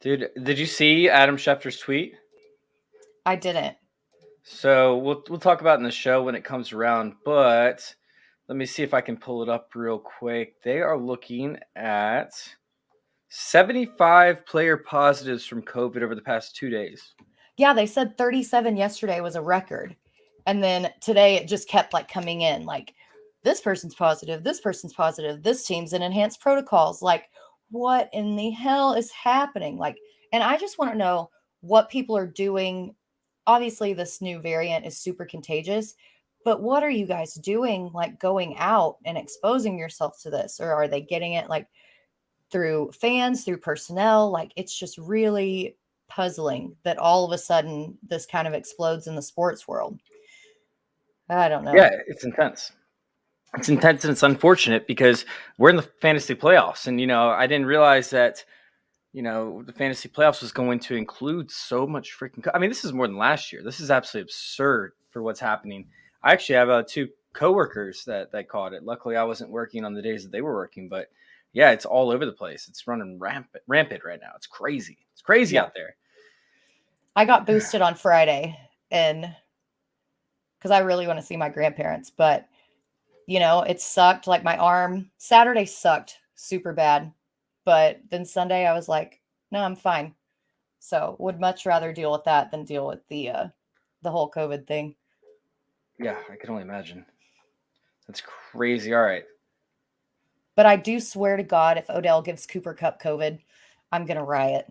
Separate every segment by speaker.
Speaker 1: Dude, did you see Adam Schefter's tweet?
Speaker 2: I didn't.
Speaker 1: So we'll talk about it in the show when it comes around, but let me see if I can pull it up real quick. They are looking at 75 player positives from COVID over the past 2 days.
Speaker 2: Yeah, they said 37 yesterday was a record. And then today it just kept coming in this person's positive, this team's in enhanced protocols. What in the hell is happening? And I just want to know what people are doing. Obviously, this new variant is super contagious, but what are you guys doing, going out and exposing yourself to this? Or are they getting it through fans, through personnel? It's just really puzzling that all of a sudden this kind of explodes in the sports world. I don't know.
Speaker 1: Yeah, it's intense. It's intense and it's unfortunate because we're in the fantasy playoffs. And, I didn't realize that, the fantasy playoffs was going to include so much freaking. I mean, this is more than last year. This is absolutely absurd for what's happening. I actually have 2 coworkers that caught it. Luckily, I wasn't working on the days that they were working, but yeah, it's all over the place. It's running rampant right now. It's crazy. It's crazy out there.
Speaker 2: I got boosted on Friday and because I really want to see my grandparents, but it sucked. My arm Saturday sucked super bad, but then Sunday I was like, no, I'm fine. So would much rather deal with that than deal with the whole COVID thing.
Speaker 1: Yeah, I can only imagine. That's crazy. All right.
Speaker 2: But I do swear to God, if Odell gives Cooper Kupp COVID, I'm going to riot.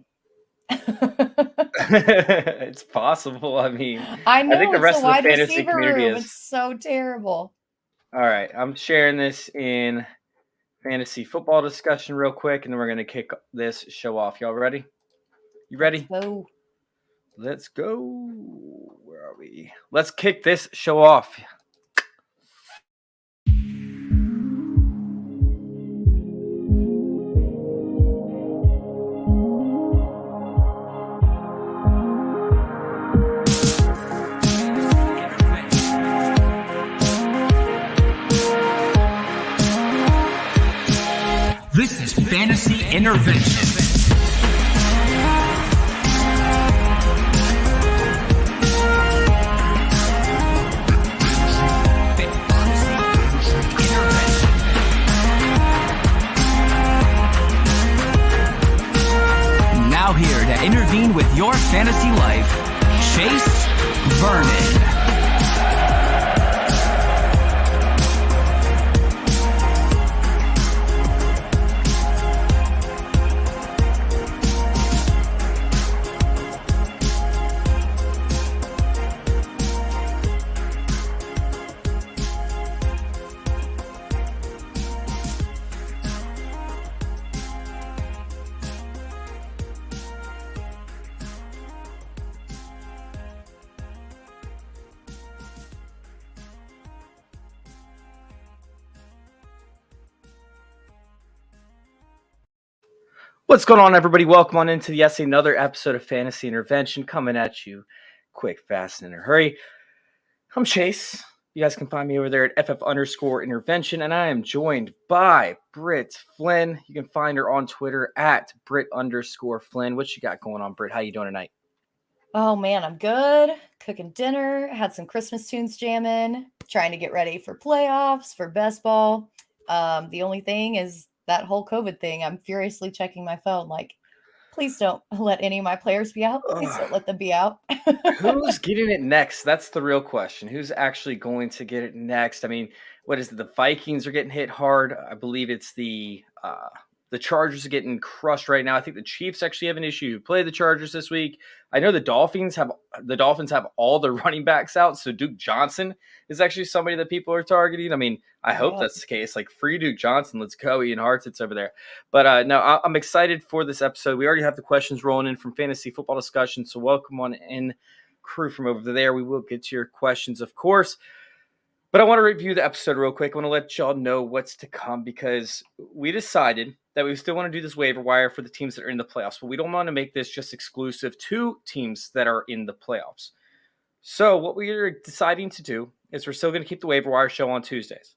Speaker 1: It's possible. I mean,
Speaker 2: I know,
Speaker 1: I think the rest of the fantasy community is.
Speaker 2: It's so terrible.
Speaker 1: All right. I'm sharing this in fantasy football discussion real quick, and then we're going to kick this show off. Y'all ready? You ready? Let's go. Where are we? Let's kick this show off.
Speaker 3: This is Fantasy Intervention. Now here to intervene with your fantasy life, Chase Vernon.
Speaker 1: What's going on, everybody? Welcome on into another episode of Fantasy Intervention, coming at you quick, fast, and in a hurry. I'm Chase. You guys can find me over there at FF_intervention, and I am joined by Britt Flynn. You can find her on Twitter at Britt_Flynn. What you got going on, Britt? How you doing tonight?
Speaker 2: Oh, man, I'm good. Cooking dinner. Had some Christmas tunes jamming. Trying to get ready for playoffs, for best ball. The only thing is that whole COVID thing. I'm furiously checking my phone. Please don't let any of my players be out. Please don't let them be out.
Speaker 1: Who's getting it next? That's the real question. Who's actually going to get it next? I mean, what is it? The Vikings are getting hit hard. I believe it's the Chargers are getting crushed right now. I think the Chiefs actually have an issue. Play the Chargers this week. I know the Dolphins have all their running backs out. So Duke Johnson is actually somebody that people are targeting. I mean, I hope that's the case. Free Duke Johnson. Let's go. Ian Hartitz over there. But no, I'm excited for this episode. We already have the questions rolling in from fantasy football discussion. So welcome on in, crew from over there. We will get to your questions, of course. But I want to review the episode real quick. I want to let y'all know what's to come because we decided that we still want to do this waiver wire for the teams that are in the playoffs, but we don't want to make this just exclusive to teams that are in the playoffs. So what we're deciding to do is we're still going to keep the waiver wire show on Tuesdays.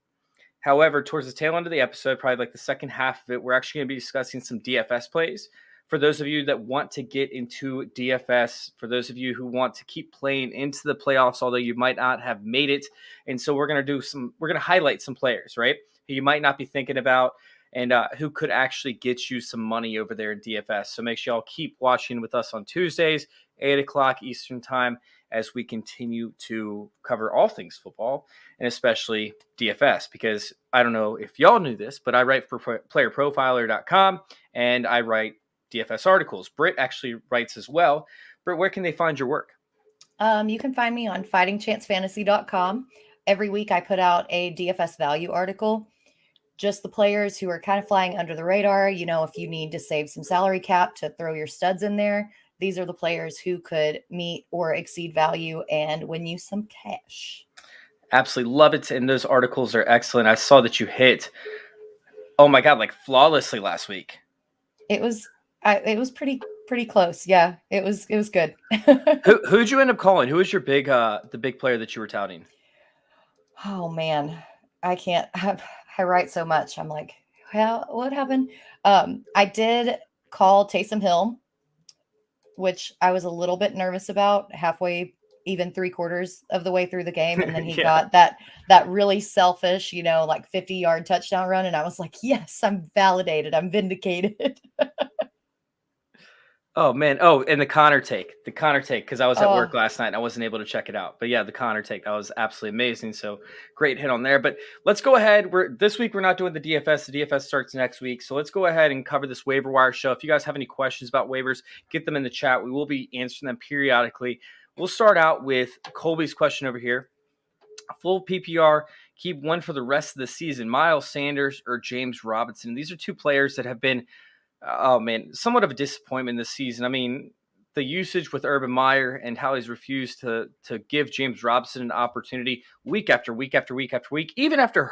Speaker 1: However, towards the tail end of the episode, probably the second half of it, we're actually going to be discussing some DFS plays for those of you that want to get into DFS, for those of you who want to keep playing into the playoffs, although you might not have made it. And so we're going to highlight some players, right, who you might not be thinking about and who could actually get you some money over there in DFS. So make sure y'all keep watching with us on Tuesdays, 8 o'clock Eastern time, as we continue to cover all things football and especially DFS, because I don't know if y'all knew this, but I write for playerprofiler.com and I write DFS articles. Britt actually writes as well. Britt, where can they find your work?
Speaker 2: You can find me on fightingchancefantasy.com. Every week I put out a DFS value article, just the players who are kind of flying under the radar. You know, if you need to save some salary cap to throw your studs in there, these are the players who could meet or exceed value and win you some cash.
Speaker 1: Absolutely love it. And those articles are excellent. I saw that you hit, oh my God, like flawlessly last week.
Speaker 2: It was pretty close. Yeah, it was good.
Speaker 1: Who'd you end up calling? Who was your the big player that you were touting?
Speaker 2: Oh man, I write so much. I'm like, what happened? I did call Taysom Hill, which I was a little bit nervous about halfway, even 3/4 of the way through the game. And then he got that really selfish, like 50-yard touchdown run. And I was like, yes, I'm validated. I'm vindicated.
Speaker 1: Oh man. Oh, and the Connor take, because I was at work last night and I wasn't able to check it out. But yeah, the Connor take, that was absolutely amazing. So great hit on there. But let's go ahead. This week we're not doing the DFS. The DFS starts next week. So let's go ahead and cover this waiver wire show. If you guys have any questions about waivers, get them in the chat. We will be answering them periodically. We'll start out with Colby's question over here. Full PPR, keep one for the rest of the season. Miles Sanders or James Robinson. These are two players that have been, somewhat of a disappointment this season. I mean, the usage with Urban Meyer and how he's refused to give James Robinson an opportunity week after week after week after week, even after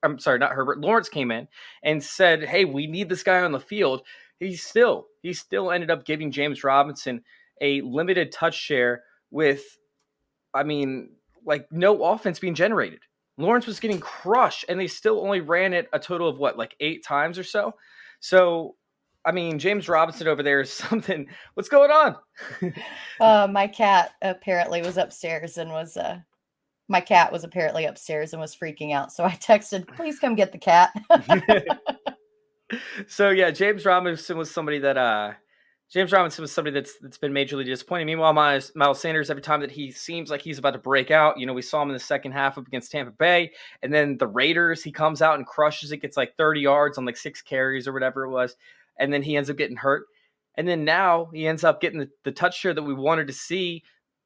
Speaker 1: Lawrence came in and said, hey, we need this guy on the field. He still ended up giving James Robinson a limited touch share with, no offense being generated. Lawrence was getting crushed and they still only ran it a total of 8 times or so. So, James Robinson over there is something. What's going on?
Speaker 2: My cat apparently was upstairs and was freaking out. So I texted, please come get the cat.
Speaker 1: So yeah, James Robinson was somebody that's been majorly disappointing. Meanwhile, Miles Sanders, every time that he seems like he's about to break out, we saw him in the second half up against Tampa Bay, and then the Raiders, he comes out and crushes it, gets 30 yards on 6 carries or whatever it was. And then he ends up getting hurt. And then now he ends up getting the touch share that we wanted to see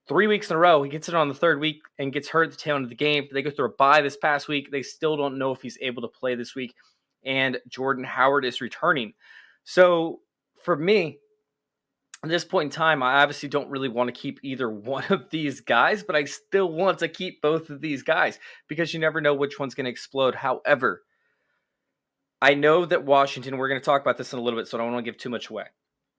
Speaker 1: 3 weeks in a row. He gets it on the third week and gets hurt at the tail end of the game. They go through a bye this past week. They still don't know if he's able to play this week. And Jordan Howard is returning. So for me, at this point in time, I obviously don't really want to keep either one of these guys, but I still want to keep both of these guys because you never know which one's going to explode. However, I know that Washington, we're going to talk about this in a little bit, so I don't want to give too much away.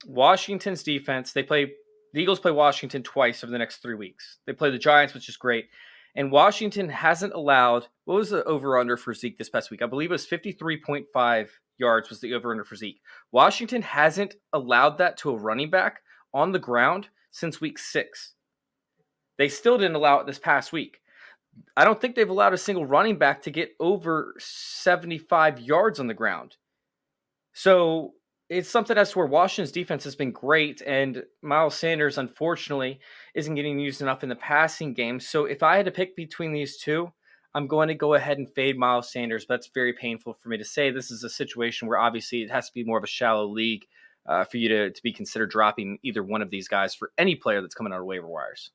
Speaker 1: Washington's defense, the Eagles play Washington twice over the next 3 weeks. They play the Giants, which is great. And Washington hasn't allowed, what was the over-under for Zeke this past week? I believe it was 53.5 yards was the over-under for Zeke. Washington hasn't allowed that to a running back on the ground since week 6. They still didn't allow it this past week. I don't think they've allowed a single running back to get over 75 yards on the ground. So it's something as to where Washington's defense has been great, and Miles Sanders, unfortunately, isn't getting used enough in the passing game. So if I had to pick between these two, I'm going to go ahead and fade Miles Sanders. But that's very painful for me to say. This is a situation where obviously it has to be more of a shallow league for you to be considered dropping either one of these guys for any player that's coming out of waiver wires.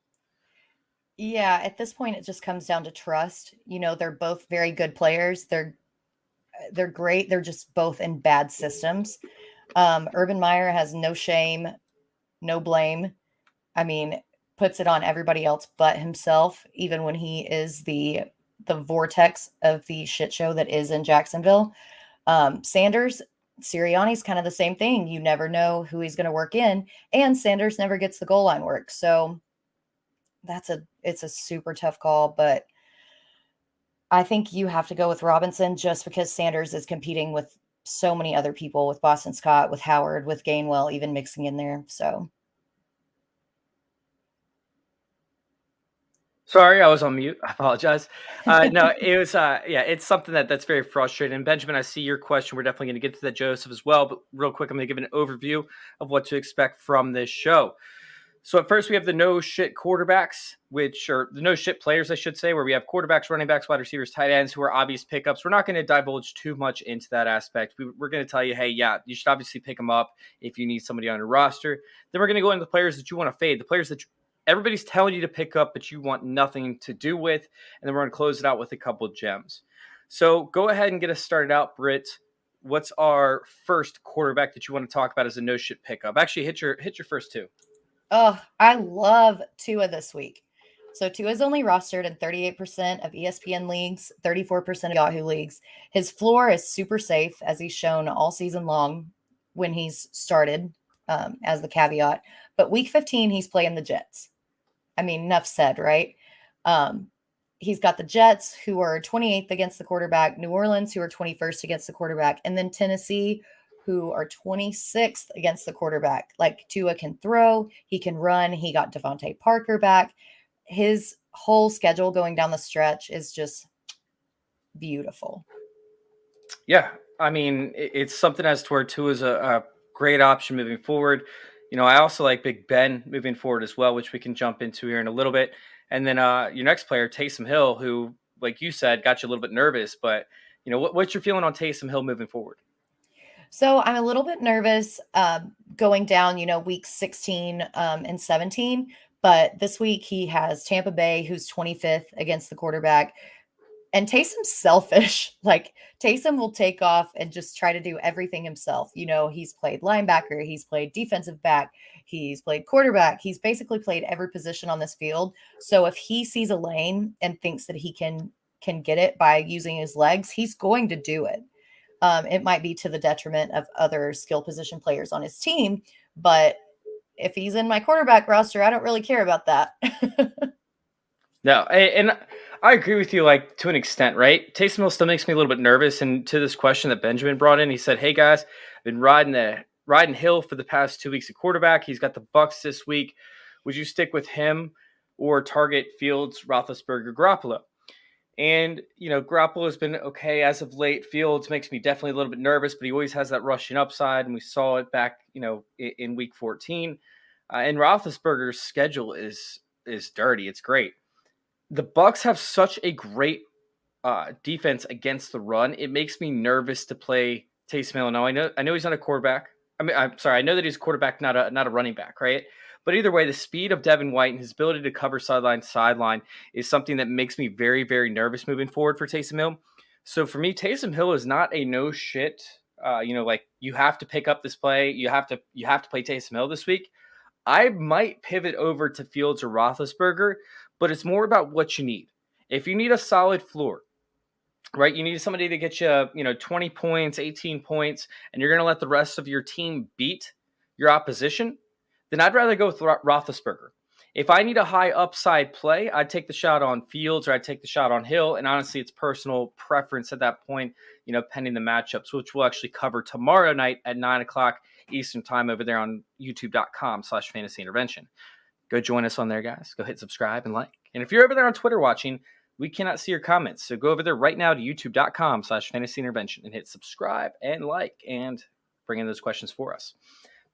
Speaker 2: Yeah, at this point, it just comes down to trust. They're both very good players. They're great. They're just both in bad systems. Urban Meyer has no shame, no blame. Puts it on everybody else but himself, even when he is the vortex of the shit show that is in Jacksonville. Sanders, Sirianni's kind of the same thing. You never know who he's going to work in, and Sanders never gets the goal line work. So it's a super tough call, but I think you have to go with Robinson just because Sanders is competing with so many other people with Boston Scott, with Howard, with Gainwell, even mixing in there. So.
Speaker 1: Sorry, I was on mute. I apologize. No, it was, it's something that's very frustrating. And Benjamin, I see your question. We're definitely going to get to that, Joseph, as well. But real quick, I'm going to give an overview of what to expect from this show. So at first, we have the no shit quarterbacks, which are the no shit players, I should say, where we have quarterbacks, running backs, wide receivers, tight ends, who are obvious pickups. We're not going to divulge too much into that aspect. We're going to tell you, hey, yeah, you should obviously pick them up if you need somebody on your roster. Then we're going to go into the players that you want to fade, the players that everybody's telling you to pick up, but you want nothing to do with. And then we're going to close it out with a couple of gems. So go ahead and get us started out, Britt. What's our first quarterback that you want to talk about as a no shit pickup? Actually, hit your first two.
Speaker 2: Oh, I love Tua this week. So Tua's only rostered in 38% of ESPN leagues, 34% of Yahoo leagues. His floor is super safe, as he's shown all season long when he's started, as the caveat. But week 15, he's playing the Jets. I mean, enough said, right? He's got the Jets, who are 28th against the quarterback, New Orleans, who are 21st against the quarterback, and then Tennessee, who are 26th against the quarterback. Like, Tua can throw, he can run, he got Devante Parker back. His whole schedule going down the stretch is just beautiful.
Speaker 1: Yeah, I mean, it's something as to where Tua is a great option moving forward. You know, I also like Big Ben moving forward as well, which we can jump into here in a little bit. And then your next player, Taysom Hill, who, like you said, got you a little bit nervous. But, you know, what's your feeling on Taysom Hill moving forward?
Speaker 2: So I'm a little bit nervous going down, week 16 and 17. But this week he has Tampa Bay, who's 25th against the quarterback. And Taysom's selfish. Like, Taysom will take off and just try to do everything himself. He's played linebacker, he's played defensive back, he's played quarterback. He's basically played every position on this field. So if he sees a lane and thinks that he can get it by using his legs, he's going to do it. It might be to the detriment of other skill position players on his team, but if he's in my quarterback roster, I don't really care about that.
Speaker 1: No, and I agree with you, like, to an extent, right? Taysom Hill still makes me a little bit nervous. And to this question that Benjamin brought in, he said, hey, guys, I've been riding Hill for the past 2 weeks at quarterback. He's got the Bucs this week. Would you stick with him or target Fields, Roethlisberger, Garoppolo? And, Garoppolo has been okay as of late. Fields makes me definitely a little bit nervous, but he always has that rushing upside. And we saw it back, in week 14. And Roethlisberger's schedule is dirty. It's great. The Bucs have such a great defense against the run. It makes me nervous to play Taysom Hill. Now, I know he's not a quarterback. I know that he's a quarterback, not a running back, right? But either way, the speed of Devin White and his ability to cover sideline to sideline is something that makes me very, very nervous moving forward for Taysom Hill. So for me, Taysom Hill is not a no shit. Like, you have to pick up this play. You have to play Taysom Hill this week. I might pivot over to Fields or Roethlisberger, but it's more about what you need. If you need a solid floor, right? You need somebody to get you, 20 points, 18 points, and you're going to let the rest of your team beat your opposition, then I'd rather go with Roethlisberger. If I need a high upside play, I'd take the shot on Fields or I'd take the shot on Hill. And honestly, it's personal preference at that point, pending the matchups, which we'll actually cover tomorrow night at 9:00 Eastern time over there on youtube.com/fantasyintervention. Go join us on there, guys. Go hit subscribe and like. And if you're over there on Twitter watching, we cannot see your comments. So go over there right now to youtube.com/fantasyintervention and hit subscribe and like and bring in those questions for us.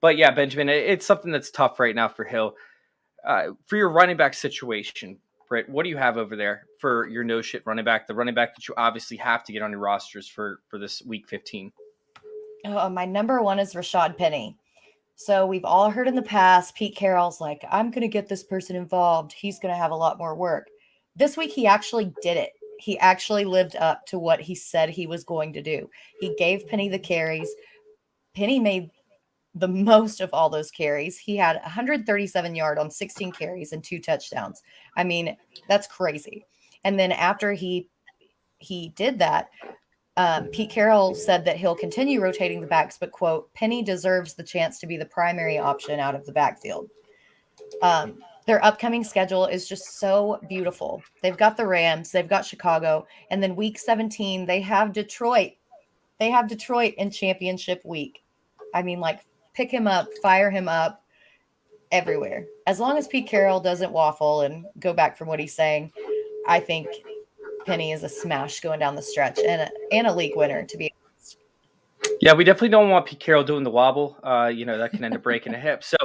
Speaker 1: But yeah, Benjamin, it's something that's tough right now for Hill. For your running back situation, Britt, what do you have over there for your no-shit running back, the running back that you obviously have to get on your rosters for this week 15?
Speaker 2: Oh, my number one is Rashad Penny. So we've all heard in the past, Pete Carroll's like, I'm going to get this person involved. He's going to have a lot more work. This week, he actually did it. He actually lived up to what he said he was going to do. He gave Penny the carries. Penny made the most of all those carries. He had 137 yards on 16 carries and 2 touchdowns. I mean, that's crazy. And then after he did that, Pete Carroll said that he'll continue rotating the backs, but, quote, Penny deserves the chance to be the primary option out of the backfield. Their upcoming schedule is just so beautiful. They've got the Rams, they've got Chicago, and then week 17, they have Detroit. They have Detroit in championship week. I mean, like, pick him up, fire him up everywhere. As long as Pete Carroll doesn't waffle and go back from what he's saying, I think Penny is a smash going down the stretch and a league winner, to be honest.
Speaker 1: Yeah, we definitely don't want Pete Carroll doing the wobble. That can end up breaking a hip. So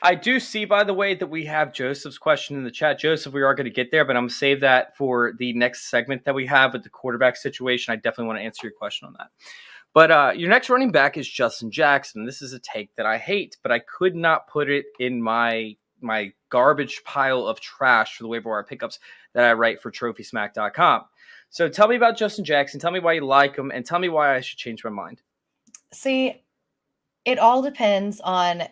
Speaker 1: I do see, by the way, that we have Joseph's question in the chat. Joseph, we are going to get there, but I'm going to save that for the next segment that we have with the quarterback situation. I definitely want to answer your question on that. But your next running back is Justin Jackson. This is a take that I hate, but I could not put it in my garbage pile of trash for the waiver wire pickups that I write for TrophySmack.com. So tell me about Justin Jackson. Tell me why you like him, and tell me why I should change my mind.
Speaker 2: See, it all depends on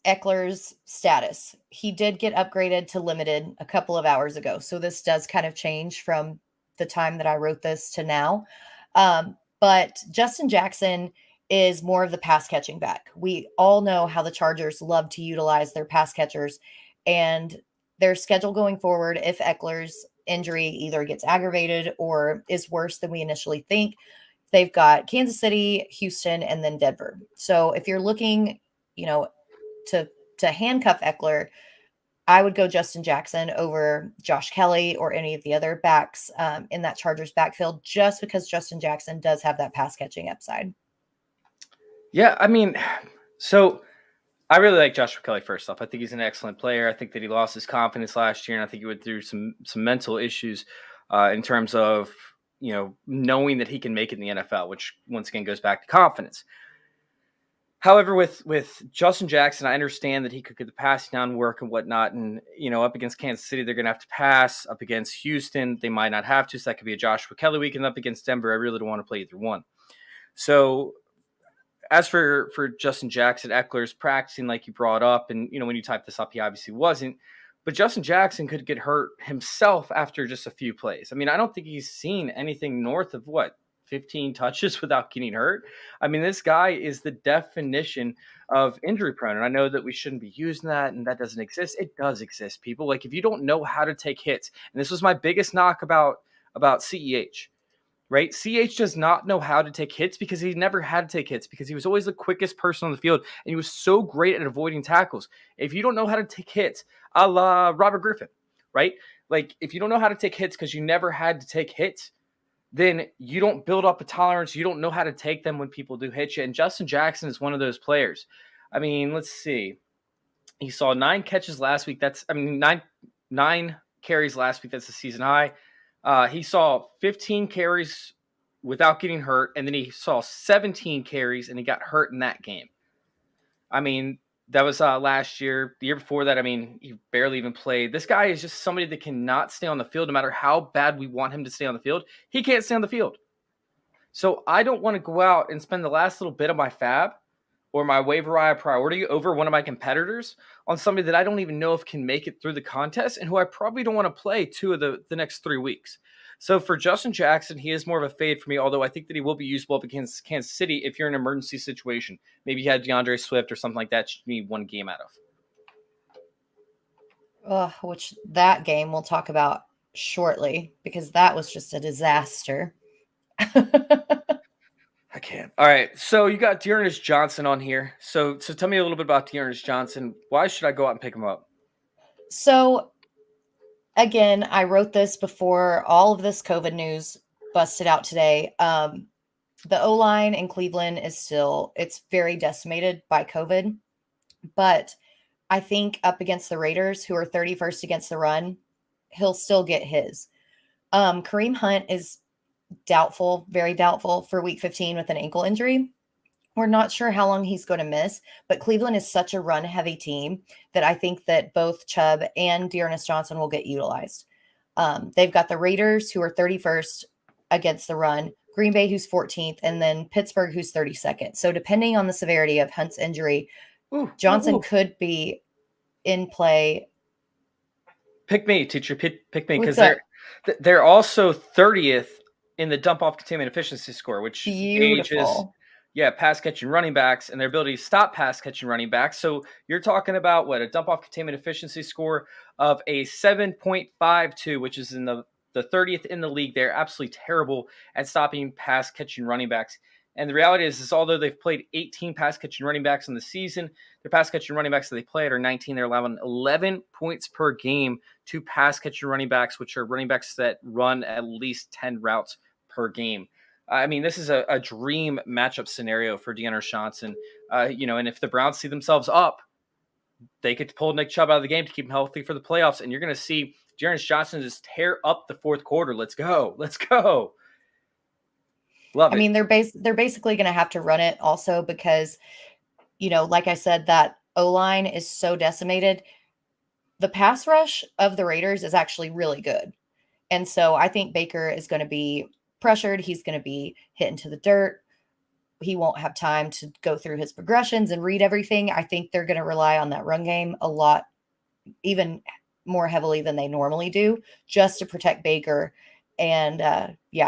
Speaker 2: Eckler's status. He did get upgraded to limited a couple of hours ago, so this does kind of change from the time that I wrote this to now. But Justin Jackson is more of the pass catching back. We all know how the Chargers love to utilize their pass catchers, and their schedule going forward, if Eckler's injury either gets aggravated or is worse than we initially think, they've got Kansas City, Houston, and then Denver. So if you're looking, to handcuff Eckler, I would go Justin Jackson over Josh Kelly or any of the other backs in that Chargers backfield, just because Justin Jackson does have that pass catching upside.
Speaker 1: Yeah, I mean, so I really like Joshua Kelly, first off. I think he's an excellent player. I think that he lost his confidence last year, and I think he went through some mental issues in terms of, knowing that he can make it in the NFL, which once again goes back to confidence. However, with Justin Jackson, I understand that he could get the passing down work and whatnot. And, up against Kansas City, they're going to have to pass. Up against Houston, they might not have to. So that could be a Joshua Kelly week. And up against Denver, I really don't want to play either one. So as for Justin Jackson, Eckler's practicing like you brought up. And, when you typed this up, he obviously wasn't. But Justin Jackson could get hurt himself after just a few plays. I mean, I don't think he's seen anything north of 15 touches without getting hurt. I mean, this guy is the definition of injury prone. And I know that we shouldn't be using that and that doesn't exist. It does exist, people. Like, if you don't know how to take hits, and this was my biggest knock about CEH, right? CEH does not know how to take hits because he never had to take hits, because he was always the quickest person on the field. And he was so great at avoiding tackles. If you don't know how to take hits, a la Robert Griffin, right? Like, if you don't know how to take hits because you never had to take hits, then you don't build up a tolerance. You don't know how to take them when people do hit you. And Justin Jackson is one of those players. I mean, let's see. He saw 9 catches last week. Nine carries last week. That's the season high. He saw 15 carries without getting hurt. And then he saw 17 carries and he got hurt in that game. I mean, that was last year. The year before that, I mean, he barely even played. This guy is just somebody that cannot stay on the field no matter how bad we want him to stay on the field. He can't stay on the field. So I don't want to go out and spend the last little bit of my FAAB or my waiver wire priority over one of my competitors on somebody that I don't even know if can make it through the contest and who I probably don't want to play 2 of the next 3 weeks. So for Justin Jackson, he is more of a fade for me, although I think that he will be usable up against Kansas City if you're in an emergency situation. Maybe you had DeAndre Swift or something like that you need one game out of.
Speaker 2: Which that game we'll talk about shortly, because that was just a disaster.
Speaker 1: I can't. All right, so you got DAndre Johnson on here. So tell me a little bit about DAndre Johnson. Why should I go out and pick him up?
Speaker 2: So again, I wrote this before all of this COVID news busted out today. The O-line in Cleveland it's very decimated by COVID, but I think up against the Raiders, who are 31st against the run, he'll still get his. Kareem Hunt is doubtful, very doubtful for week 15 with an ankle injury. We're not sure how long he's going to miss, but Cleveland is such a run-heavy team that I think that both Chubb and DAndre Johnson will get utilized. They've got the Raiders, who are 31st against the run, Green Bay, who's 14th, and then Pittsburgh, who's 32nd. So depending on the severity of Hunt's injury, Johnson could be in play.
Speaker 1: Pick me, teacher. Pick me, because they're also 30th in the dump-off containment efficiency score, which gauges pass catching running backs and their ability to stop pass catching running backs. So you're talking about a dump-off containment efficiency score of a 7.52, which is in the 30th in the league. They're absolutely terrible at stopping pass catching running backs. And the reality is although they've played 18 pass catching running backs in the season, their pass catching running backs that they played are 19. They're allowing 11 points per game to pass catching running backs, which are running backs that run at least 10 routes per game. I mean, this is a dream matchup scenario for DAndre Johnson. And if the Browns see themselves up, they could pull Nick Chubb out of the game to keep him healthy for the playoffs. And you're going to see DAndre Johnson just tear up the fourth quarter. Let's go. Love it.
Speaker 2: I mean, they're basically going to have to run it also because, like I said, that O-line is so decimated. The pass rush of the Raiders is actually really good. And so I think Baker is going to be pressured. He's going to be hit into the dirt. He won't have time to go through his progressions and read everything. I think they're going to rely on that run game a lot, even more heavily than they normally do, just to protect Baker. And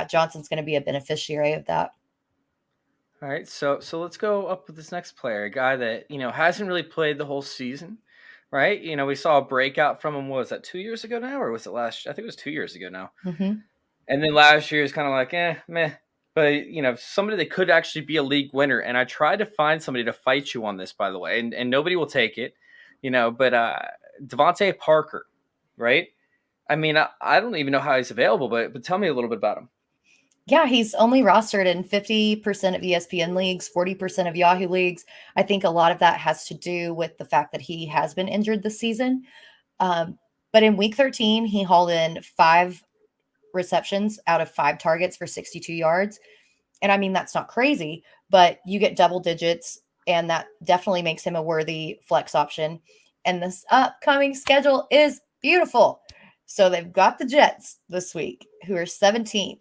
Speaker 2: Johnson's going to be a beneficiary of that.
Speaker 1: All right, so let's go up with this next player, a guy that hasn't really played the whole season, right? We saw a breakout from him. What was that, 2 years ago now, or was it last? I think it was 2 years ago now.
Speaker 2: Mm-hmm.
Speaker 1: And then last year is kind of like meh. But somebody that could actually be a league winner. And I tried to find somebody to fight you on this, by the way, and nobody will take it, But Devante Parker, right? I mean, I don't even know how he's available, but tell me a little bit about him.
Speaker 2: Yeah, he's only rostered in 50% of ESPN leagues, 40% of Yahoo leagues. I think a lot of that has to do with the fact that he has been injured this season. But in week 13, he hauled in 5 receptions out of 5 targets for 62 yards. And I mean, that's not crazy, but you get double digits, and that definitely makes him a worthy flex option. And this upcoming schedule is beautiful. So they've got the Jets this week, who are 17th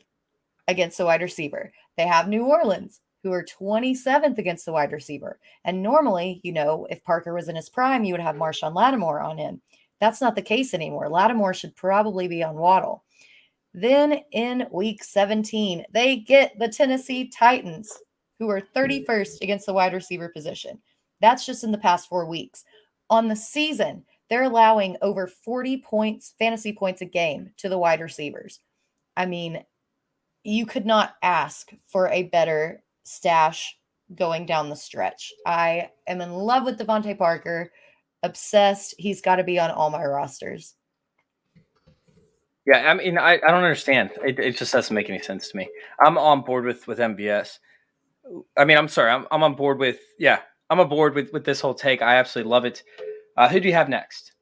Speaker 2: against the wide receiver. They have New Orleans, who are 27th against the wide receiver. And normally, if Parker was in his prime, you would have Marshawn Lattimore on him. That's not the case anymore. Lattimore should probably be on Waddle. Then in week 17, they get the Tennessee Titans, who are 31st against the wide receiver position. That's just in the past 4 weeks. On the season, they're allowing over 40 points, fantasy points a game to the wide receivers. I mean, you could not ask for a better stash going down the stretch. I am in love with Devante Parker, obsessed. He's got to be on all my rosters.
Speaker 1: Yeah, I mean, I don't understand. It just doesn't make any sense to me. I'm on board with MVS. I mean, I'm sorry. I'm on board with, I'm on board with this whole take. I absolutely love it. Who do you have next?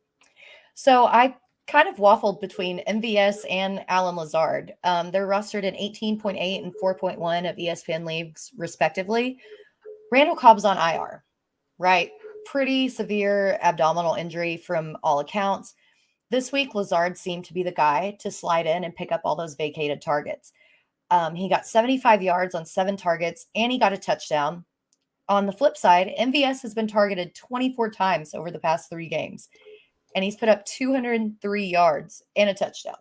Speaker 2: So I kind of waffled between MVS and Alan Lazard. They're rostered in 18.8 and 4.1 of ESPN leagues, respectively. Randall Cobb's on IR, right? Pretty severe abdominal injury from all accounts. This week, Lazard seemed to be the guy to slide in and pick up all those vacated targets. He got 75 yards on 7 targets, and he got a touchdown. On the flip side, MVS has been targeted 24 times over the past 3 games, and he's put up 203 yards and a touchdown.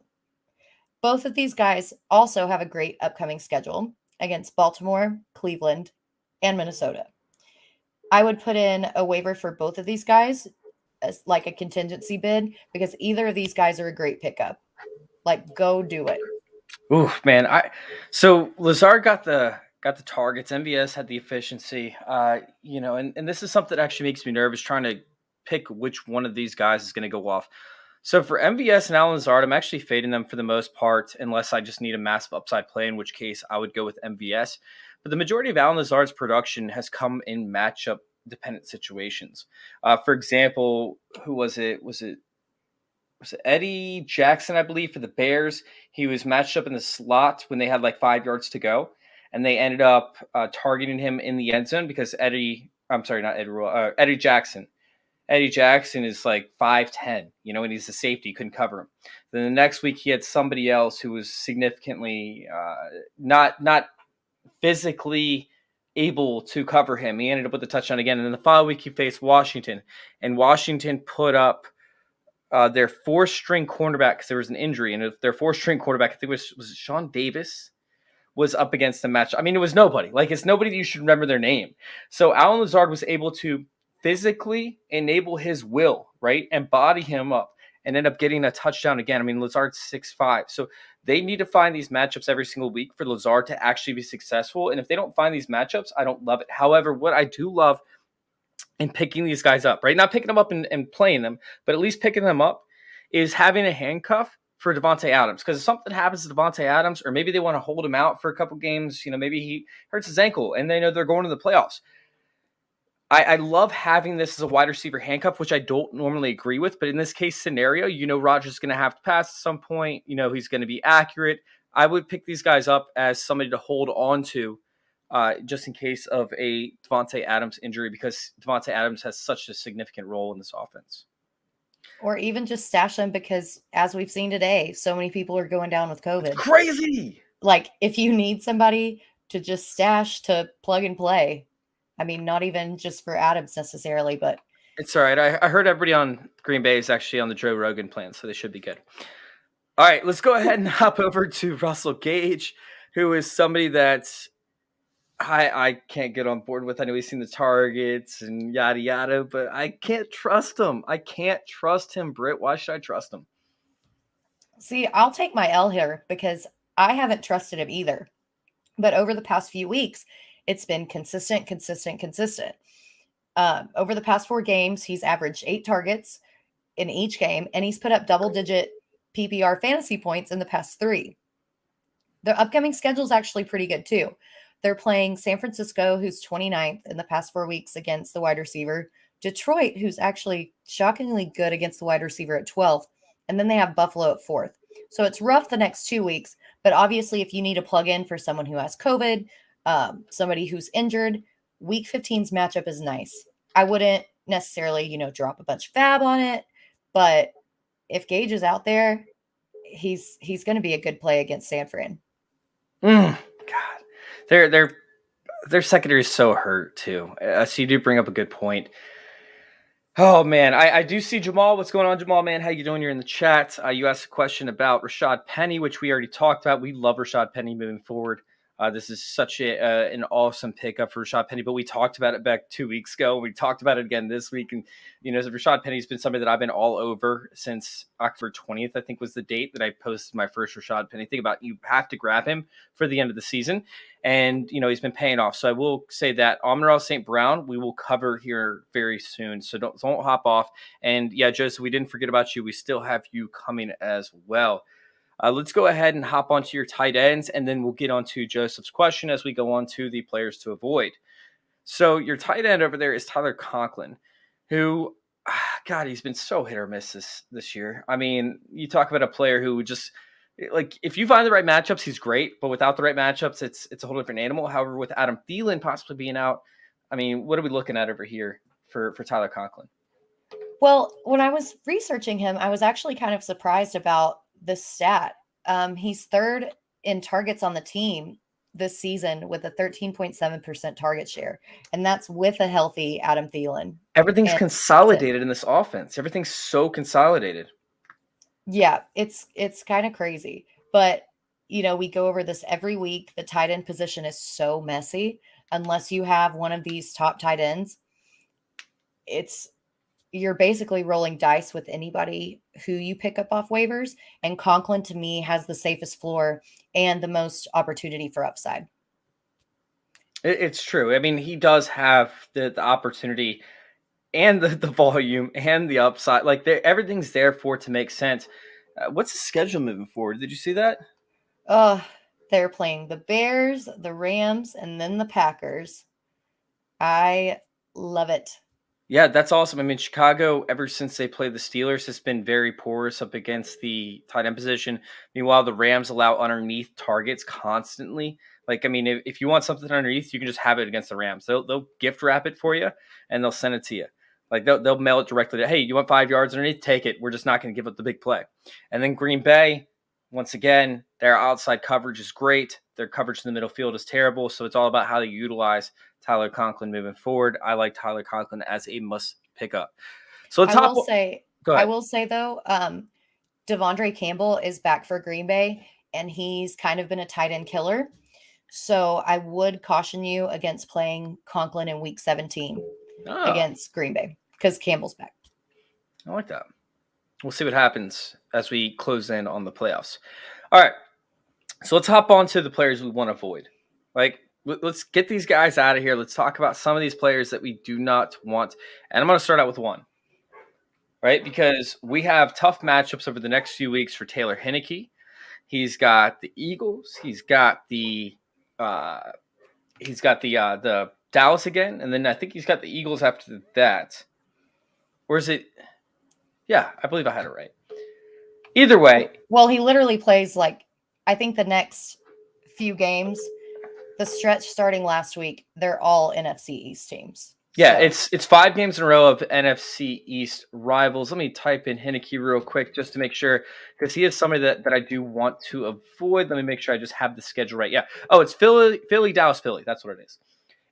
Speaker 2: Both of these guys also have a great upcoming schedule against Baltimore, Cleveland, and Minnesota. I would put in a waiver for both of these guys as like a contingency bid because either of these guys are a great pickup. Like, go do it.
Speaker 1: Ooh, man. So Lazard got the targets. MVS had the efficiency, and this is something that actually makes me nervous trying to pick which one of these guys is going to go off. So for MVS and Alan Lazard, I'm actually fading them for the most part, unless I just need a massive upside play, in which case I would go with MVS. But the majority of Alan Lazard's production has come in matchup dependent situations. For example, who was it? Was it Eddie Jackson, I believe, for the Bears? He was matched up in the slot when they had like 5 yards to go, and they ended up targeting him in the end zone because Eddie Jackson. Eddie Jackson is like 5'10", and he's a safety. Couldn't cover him. Then the next week he had somebody else who was significantly not physically able to cover him. He ended up with a touchdown again. And then the following week he faced Washington, and Washington put up their 4th-string cornerback because there was an injury, and their 4th-string quarterback, I think was it Sean Davis, was up against the match. I mean, it was nobody. Like, it's nobody that you should remember their name. So Alan Lazard was able to physically enable his will, right, and body him up and end up getting a touchdown again. I mean, Lazard's 6'5". So They need to find these matchups every single week for Lazard to actually be successful. And if they don't find these matchups, I don't love it. However, what I do love in picking these guys up, right? Not picking them up and playing them, but at least picking them up, is having a handcuff for Devante Adams. Because if something happens to Devante Adams, or maybe they want to hold him out for a couple games, maybe he hurts his ankle and they know they're going to the playoffs. I love having this as a wide receiver handcuff, which I don't normally agree with. But in this case scenario, Rodgers is going to have to pass at some point. He's going to be accurate. I would pick these guys up as somebody to hold on to just in case of a Devante Adams injury, because Devante Adams has such a significant role in this offense.
Speaker 2: Or even just stash them, because as we've seen today, so many people are going down with COVID.
Speaker 1: It's crazy.
Speaker 2: Like, if you need somebody to just stash to plug and play, I mean, not even just for Adams necessarily, but
Speaker 1: it's all right. I heard everybody on Green Bay is actually on the Joe Rogan plan, so they should be good. All right, let's go ahead and hop over to Russell Gage, who is somebody that I can't get on board with. I know he's seen the targets and yada, yada, but I can't trust him. I can't trust him, Britt. Why should I trust him?
Speaker 2: See, I'll take my L here because I haven't trusted him either. But over the past few weeks, it's been consistent. Over the past 4 games, he's averaged 8 targets in each game, and he's put up double-digit PPR fantasy points in the past 3. The upcoming schedule is actually pretty good, too. They're playing San Francisco, who's 29th in the past 4 weeks against the wide receiver, Detroit, who's actually shockingly good against the wide receiver at 12th, and then they have Buffalo at 4th. So it's rough the next 2 weeks, but obviously if you need a plug-in for someone who has COVID, somebody who's injured, week 15's matchup is nice. I wouldn't necessarily, drop a bunch of FAAB on it, but if Gage is out there, he's going to be a good play against San Fran.
Speaker 1: God, their secondary is so hurt too. So you do bring up a good point. Oh man, I do see Jamal. What's going on, Jamal? Man, how you doing? You're in the chat. You asked a question about Rashad Penny, which we already talked about. We love Rashad Penny moving forward. This is such an awesome pickup for Rashad Penny, but we talked about it back 2 weeks ago. We talked about it again this week. And, Rashad Penny's been somebody that I've been all over since October 20th, I think was the date that I posted my first Rashad Penny thing about you have to grab him for the end of the season. And, he's been paying off. So I will say that Amon-Ra St. Brown, we will cover here very soon. So don't hop off. And yeah, Joseph, we didn't forget about you. We still have you coming as well. Let's go ahead and hop onto your tight ends, and then we'll get on to Joseph's question as we go on to the players to avoid. So your tight end over there is Tyler Conklin, who, God, he's been so hit or miss this year. I mean, you talk about a player who just, like, if you find the right matchups, he's great, but without the right matchups, it's a whole different animal. However, with Adam Thielen possibly being out, I mean, what are we looking at over here for Tyler Conklin?
Speaker 2: Well, when I was researching him, I was actually kind of surprised about this stat. He's 3rd in targets on the team this season with a 13.7% target share, and that's with a healthy Adam Thielen.
Speaker 1: Everything's consolidated in this offense. Everything's so consolidated.
Speaker 2: Yeah, it's kind of crazy, but we go over this every week. The tight end position is so messy. Unless you have one of these top tight ends, you're basically rolling dice with anybody who you pick up off waivers. And Conklin, to me, has the safest floor and the most opportunity for upside.
Speaker 1: It's true. I mean, he does have the opportunity and the volume and the upside. Like, everything's there for it to make sense. What's the schedule moving forward? Did you see that?
Speaker 2: They're playing the Bears, the Rams, and then the Packers. I love it.
Speaker 1: Yeah, that's awesome. I mean, Chicago, ever since they played the Steelers, has been very porous up against the tight end position. Meanwhile, the Rams allow underneath targets constantly. Like, I mean, if you want something underneath, you can just have it against the Rams. They'll gift wrap it for you, and they'll send it to you. Like, they'll mail it directly to, hey, you want 5 yards underneath? Take it. We're just not going to give up the big play. And then Green Bay, once again, their outside coverage is great. Their coverage in the middle field is terrible. So it's all about how they utilize Tyler Conklin moving forward. I like Tyler Conklin as a must pick up. So
Speaker 2: I will say though, Devondre Campbell is back for Green Bay, and he's kind of been a tight end killer. So I would caution you against playing Conklin in week 17 against Green Bay because Campbell's back.
Speaker 1: I like that. We'll see what happens as we close in on the playoffs. All right. So let's hop on to the players we want to avoid. Like, let's get these guys out of here. Let's talk about some of these players that we do not want. And I'm going to start out with one, right? Because we have tough matchups over the next few weeks for Taylor Heinicke. He's got the Eagles. He's got the Dallas again, and then I think he's got the Eagles after that. Or is it? Yeah, I believe I had it right. Either way.
Speaker 2: Well, he literally plays I think the next few games, the stretch starting last week, they're all NFC East teams.
Speaker 1: Yeah, so it's 5 games in a row of NFC East rivals. Let me type in Heinicke real quick just to make sure, because he is somebody that I do want to avoid. Let me make sure I just have the schedule right. Yeah. Oh, it's Philly, Dallas, Philly. That's what it is.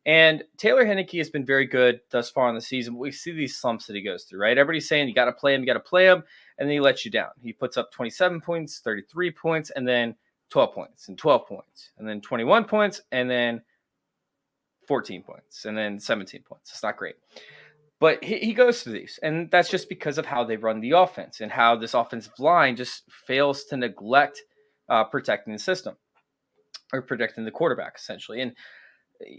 Speaker 1: And Taylor Heinicke has been very good thus far in the season, but we see these slumps that he goes through, right? Everybody's saying you got to play him, and then he lets you down. He puts up 27 points, 33 points, and then 12 points, and 12 points, and then 21 points, and then 14 points, and then 17 points. It's not great. But he goes through these, and that's just because of how they run the offense and how this offensive line just fails to neglect protecting the system or protecting the quarterback, essentially. And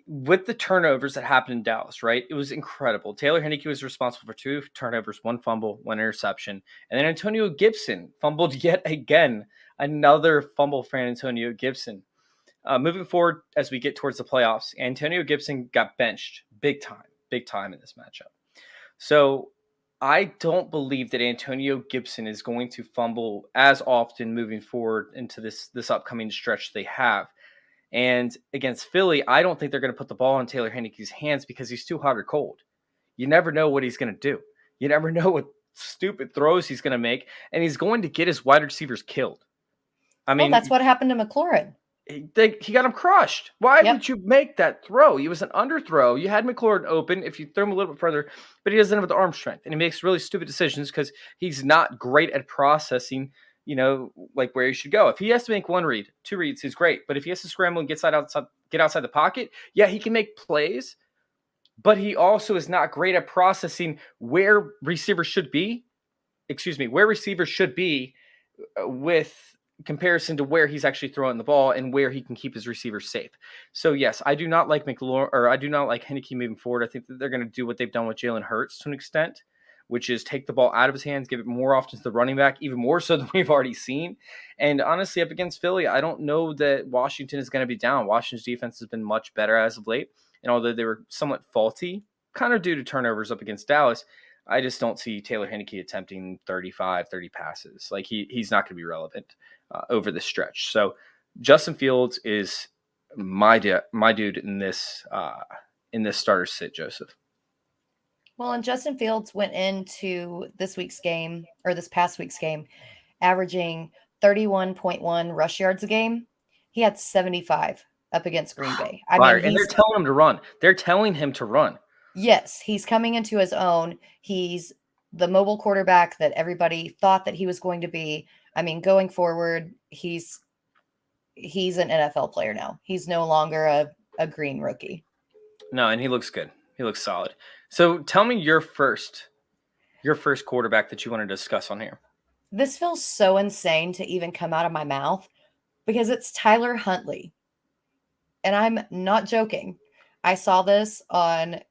Speaker 1: with the turnovers that happened in Dallas, right, it was incredible. Taylor Heinicke was responsible for 2 turnovers, 1 fumble, 1 interception. And then Antonio Gibson fumbled yet again. Another fumble for Antonio Gibson. Moving forward, as we get towards the playoffs, Antonio Gibson got benched big time in this matchup. So I don't believe that Antonio Gibson is going to fumble as often moving forward into this upcoming stretch they have. And against Philly, I don't think they're going to put the ball in Taylor Heinicke's hands because he's too hot or cold. You never know what he's going to do. You never know what stupid throws he's going to make, and he's going to get his wide receivers killed. I mean,
Speaker 2: that's what happened to McLaurin.
Speaker 1: He got him crushed. Why would you make that throw? It was an underthrow. You had McLaurin open if you throw him a little bit further, but he doesn't have the arm strength, and he makes really stupid decisions because he's not great at processing, like where he should go. If he has to make 1 read, 2 reads, he's great. But if he has to scramble and get outside the pocket, yeah, he can make plays, but he also is not great at processing where receivers should be with comparison to where he's actually throwing the ball and where he can keep his receivers safe. So yes, I do not like Heinicke moving forward. I think that they're going to do what they've done with Jalen Hurts to an extent, which is take the ball out of his hands, give it more often to the running back, even more so than we've already seen. And honestly, up against Philly, I don't know that Washington is going to be down. Washington's defense has been much better as of late. And although they were somewhat faulty, kind of due to turnovers up against Dallas, I just don't see Taylor Heinicke attempting 30 passes. Like he's not going to be relevant over the stretch. So Justin Fields is my dude in this starter sit, Joseph.
Speaker 2: Well, and Justin Fields went into this past week's game, averaging 31.1 rush yards a game. He had 75 up against Green Bay.
Speaker 1: And they're telling him to run. They're telling him to run.
Speaker 2: Yes, he's coming into his own. He's the mobile quarterback that everybody thought that he was going to be. I mean, going forward, he's an NFL player now. He's no longer a green rookie.
Speaker 1: No, and he looks good. He looks solid. So tell me your first quarterback that you want to discuss on here.
Speaker 2: This feels so insane to even come out of my mouth because it's Tyler Huntley. And I'm not joking. I saw this on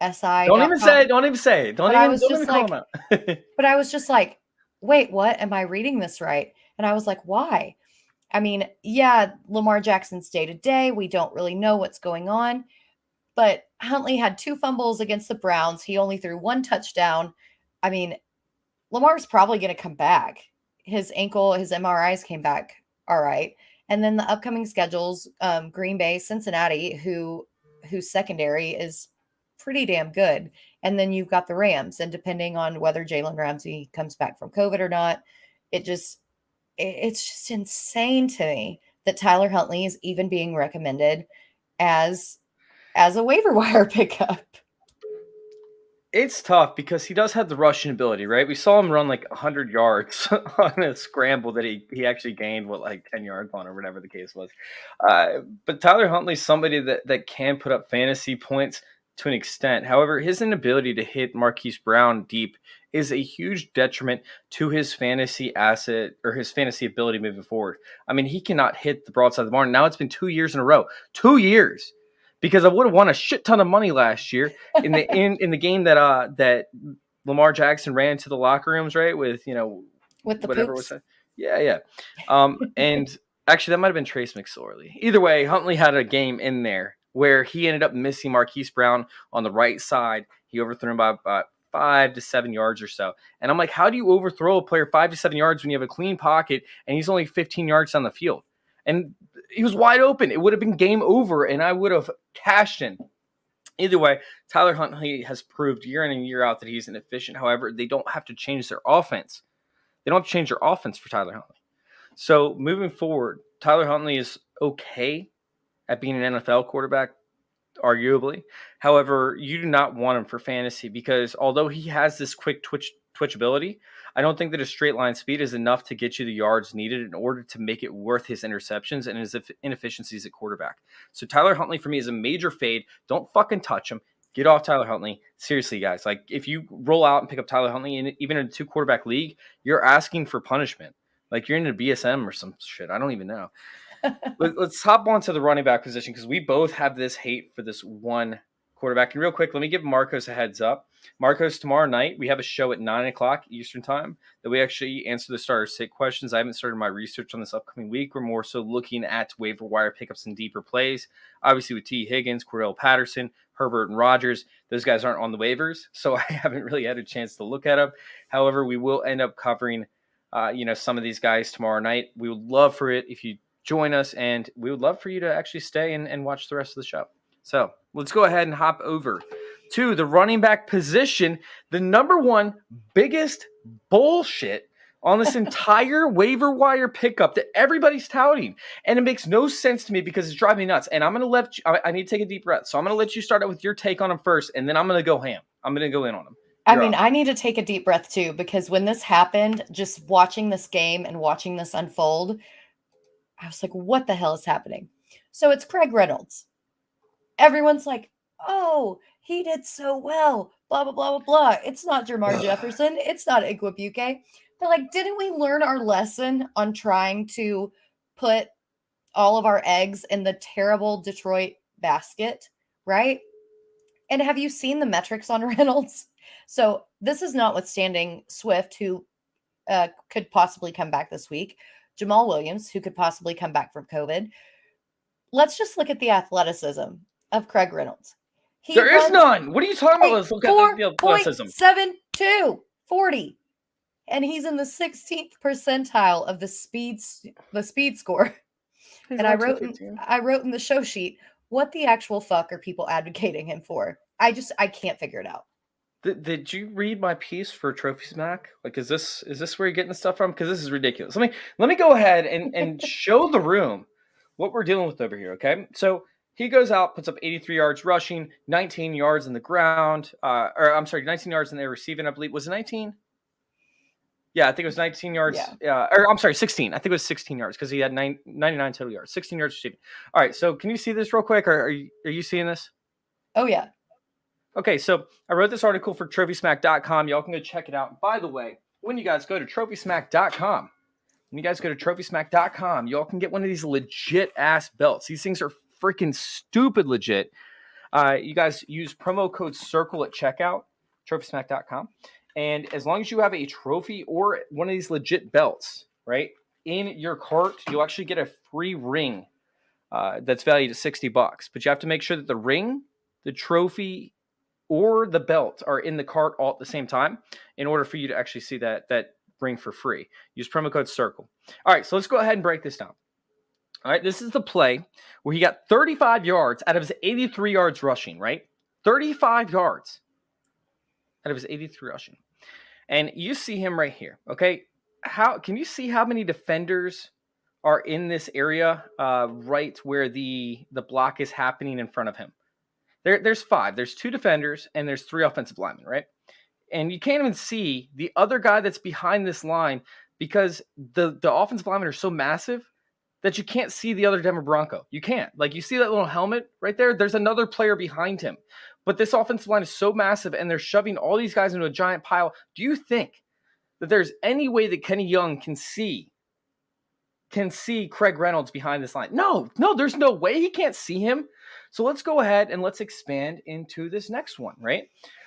Speaker 2: SI.
Speaker 1: Don't even say it. Don't even call him out.
Speaker 2: But I was just like, wait, what? Am I reading this right? And I was like, why? I mean, yeah, Lamar Jackson's day to day. We don't really know what's going on. But Huntley had 2 fumbles against the Browns. He only threw 1 touchdown. I mean, Lamar's probably going to come back. His ankle, his MRIs came back all right. And then the upcoming schedules, Green Bay, Cincinnati, whose secondary is pretty damn good. And then you've got the Rams. And depending on whether Jalen Ramsey comes back from COVID or not, it's just insane to me that Tyler Huntley is even being recommended as a waiver wire pickup.
Speaker 1: It's tough because he does have the rushing ability, right? We saw him run like 100 yards on a scramble that he actually gained, 10 yards on or whatever the case was. But Tyler Huntley's somebody that can put up fantasy points to an extent. However, his inability to hit Marquise Brown deep is a huge detriment to his fantasy asset or his fantasy ability moving forward. I mean, he cannot hit the broadside of the barn. Now it's been 2 years in a row. 2 years. Because I would have won a shit ton of money last year in the game that Lamar Jackson ran into the locker rooms, right? With
Speaker 2: with the
Speaker 1: whatever
Speaker 2: poops.
Speaker 1: was that. Yeah. And actually that might have been Trace McSorley. Either way, Huntley had a game in there where he ended up missing Marquise Brown on the right side. He overthrew him by about 5 to 7 yards or so. And I'm like, how do you overthrow a player 5 to 7 yards when you have a clean pocket and he's only 15 yards down the field? And he was wide open. It would have been game over, and I would have cashed in. Either way, Tyler Huntley has proved year in and year out that he's inefficient. However, they don't have to change their offense. They don't have to change their offense for Tyler Huntley. So moving forward, Tyler Huntley is okay at being an NFL quarterback, arguably. However, you do not want him for fantasy because although he has this quick twitch ability, I don't think that his straight line speed is enough to get you the yards needed in order to make it worth his interceptions and his inefficiencies at quarterback. So Tyler Huntley for me is a major fade. Don't fucking touch him. Get off Tyler Huntley. Seriously, guys. Like, if you roll out and pick up Tyler Huntley, even in a 2-quarterback league, you're asking for punishment. Like, you're in a BSM or some shit. I don't even know. Let's hop on to the running back position because we both have this hate for this one quarterback. And real quick, let me give Marcos a heads up. Marcos, tomorrow night, we have a show at 9 o'clock Eastern time that we actually answer the starter sit questions. I haven't started my research on this upcoming week. We're more so looking at waiver wire pickups and deeper plays. Obviously with T. Higgins, Cordell Patterson, Herbert, and Rodgers, those guys aren't on the waivers, so I haven't really had a chance to look at them. However, we will end up covering some of these guys tomorrow night. We would love for it if you join us, and we would love for you to actually stay and watch the rest of the show. So let's go ahead and hop over to the running back position, the number one biggest bullshit on this entire waiver wire pickup that everybody's touting. And it makes no sense to me because it's driving me nuts. And I'm going to let you, I need to take a deep breath. So I'm going to let you start out with your take on him first, and then I'm going to go ham. I'm going to go in on him.
Speaker 2: I need to take a deep breath too, because when this happened, just watching this game and watching this unfold, I was like, what the hell is happening? So it's Craig Reynolds. Everyone's like, oh, he did so well, blah, blah, blah, blah, blah. It's not Jamar Jefferson. It's not Igwebuike. But like, didn't we learn our lesson on trying to put all of our eggs in the terrible Detroit basket, right? And have you seen the metrics on Reynolds? So this is notwithstanding Swift, who could possibly come back this week, Jamal Williams, who could possibly come back from COVID. Let's just look at the athleticism of Craig Reynolds.
Speaker 1: There is none. What are you talking about? Let's look at the athleticism.
Speaker 2: 4.72, 40. And he's in the 16th percentile of the speed score. And I wrote in the show sheet, what the actual fuck are people advocating him for? I can't figure it out.
Speaker 1: Did you read my piece for Trophy Smack? Like, is this where you're getting the stuff from? Because this is ridiculous. Let me go ahead and show the room what we're dealing with over here. Okay, so he goes out, puts up 83 yards rushing, 19 yards in the ground, 19 yards in the receiving. I believe was it 19? Yeah, I think it was 19 yards. Yeah. 16. I think it was 16 yards because he had 99 total yards, 16 yards receiving. All right, so can you see this real quick? Or are you seeing this?
Speaker 2: Oh yeah.
Speaker 1: Okay, so I wrote this article for TrophySmack.com. Y'all can go check it out. By the way, when you guys go to TrophySmack.com, y'all can get one of these legit ass belts. These things are freaking stupid legit. You guys use promo code CIRCLE at checkout, TrophySmack.com. And as long as you have a trophy or one of these legit belts, right, in your cart, you'll actually get a free ring that's valued at $60. But you have to make sure that the ring, the trophy, or the belt are in the cart all at the same time in order for you to actually see that ring for free. Use promo code CIRCLE. All right, so let's go ahead and break this down. All right, this is the play where he got 35 yards out of his 83 yards rushing, right? 35 yards out of his 83 rushing. And you see him right here, okay? How can you see how many defenders are in this area right where the block is happening in front of him? There's 5. There's 2 defenders and there's 3 offensive linemen, right? And you can't even see the other guy that's behind this line because the offensive linemen are so massive that you can't see the other Denver Bronco. You can't. Like, you see that little helmet right there? There's another player behind him. But this offensive line is so massive, and they're shoving all these guys into a giant pile. Do you think that there's any way that Kenny Young can see Craig Reynolds behind this line? No, there's no way. He can't see him. So let's go ahead and let's expand into this next one, right?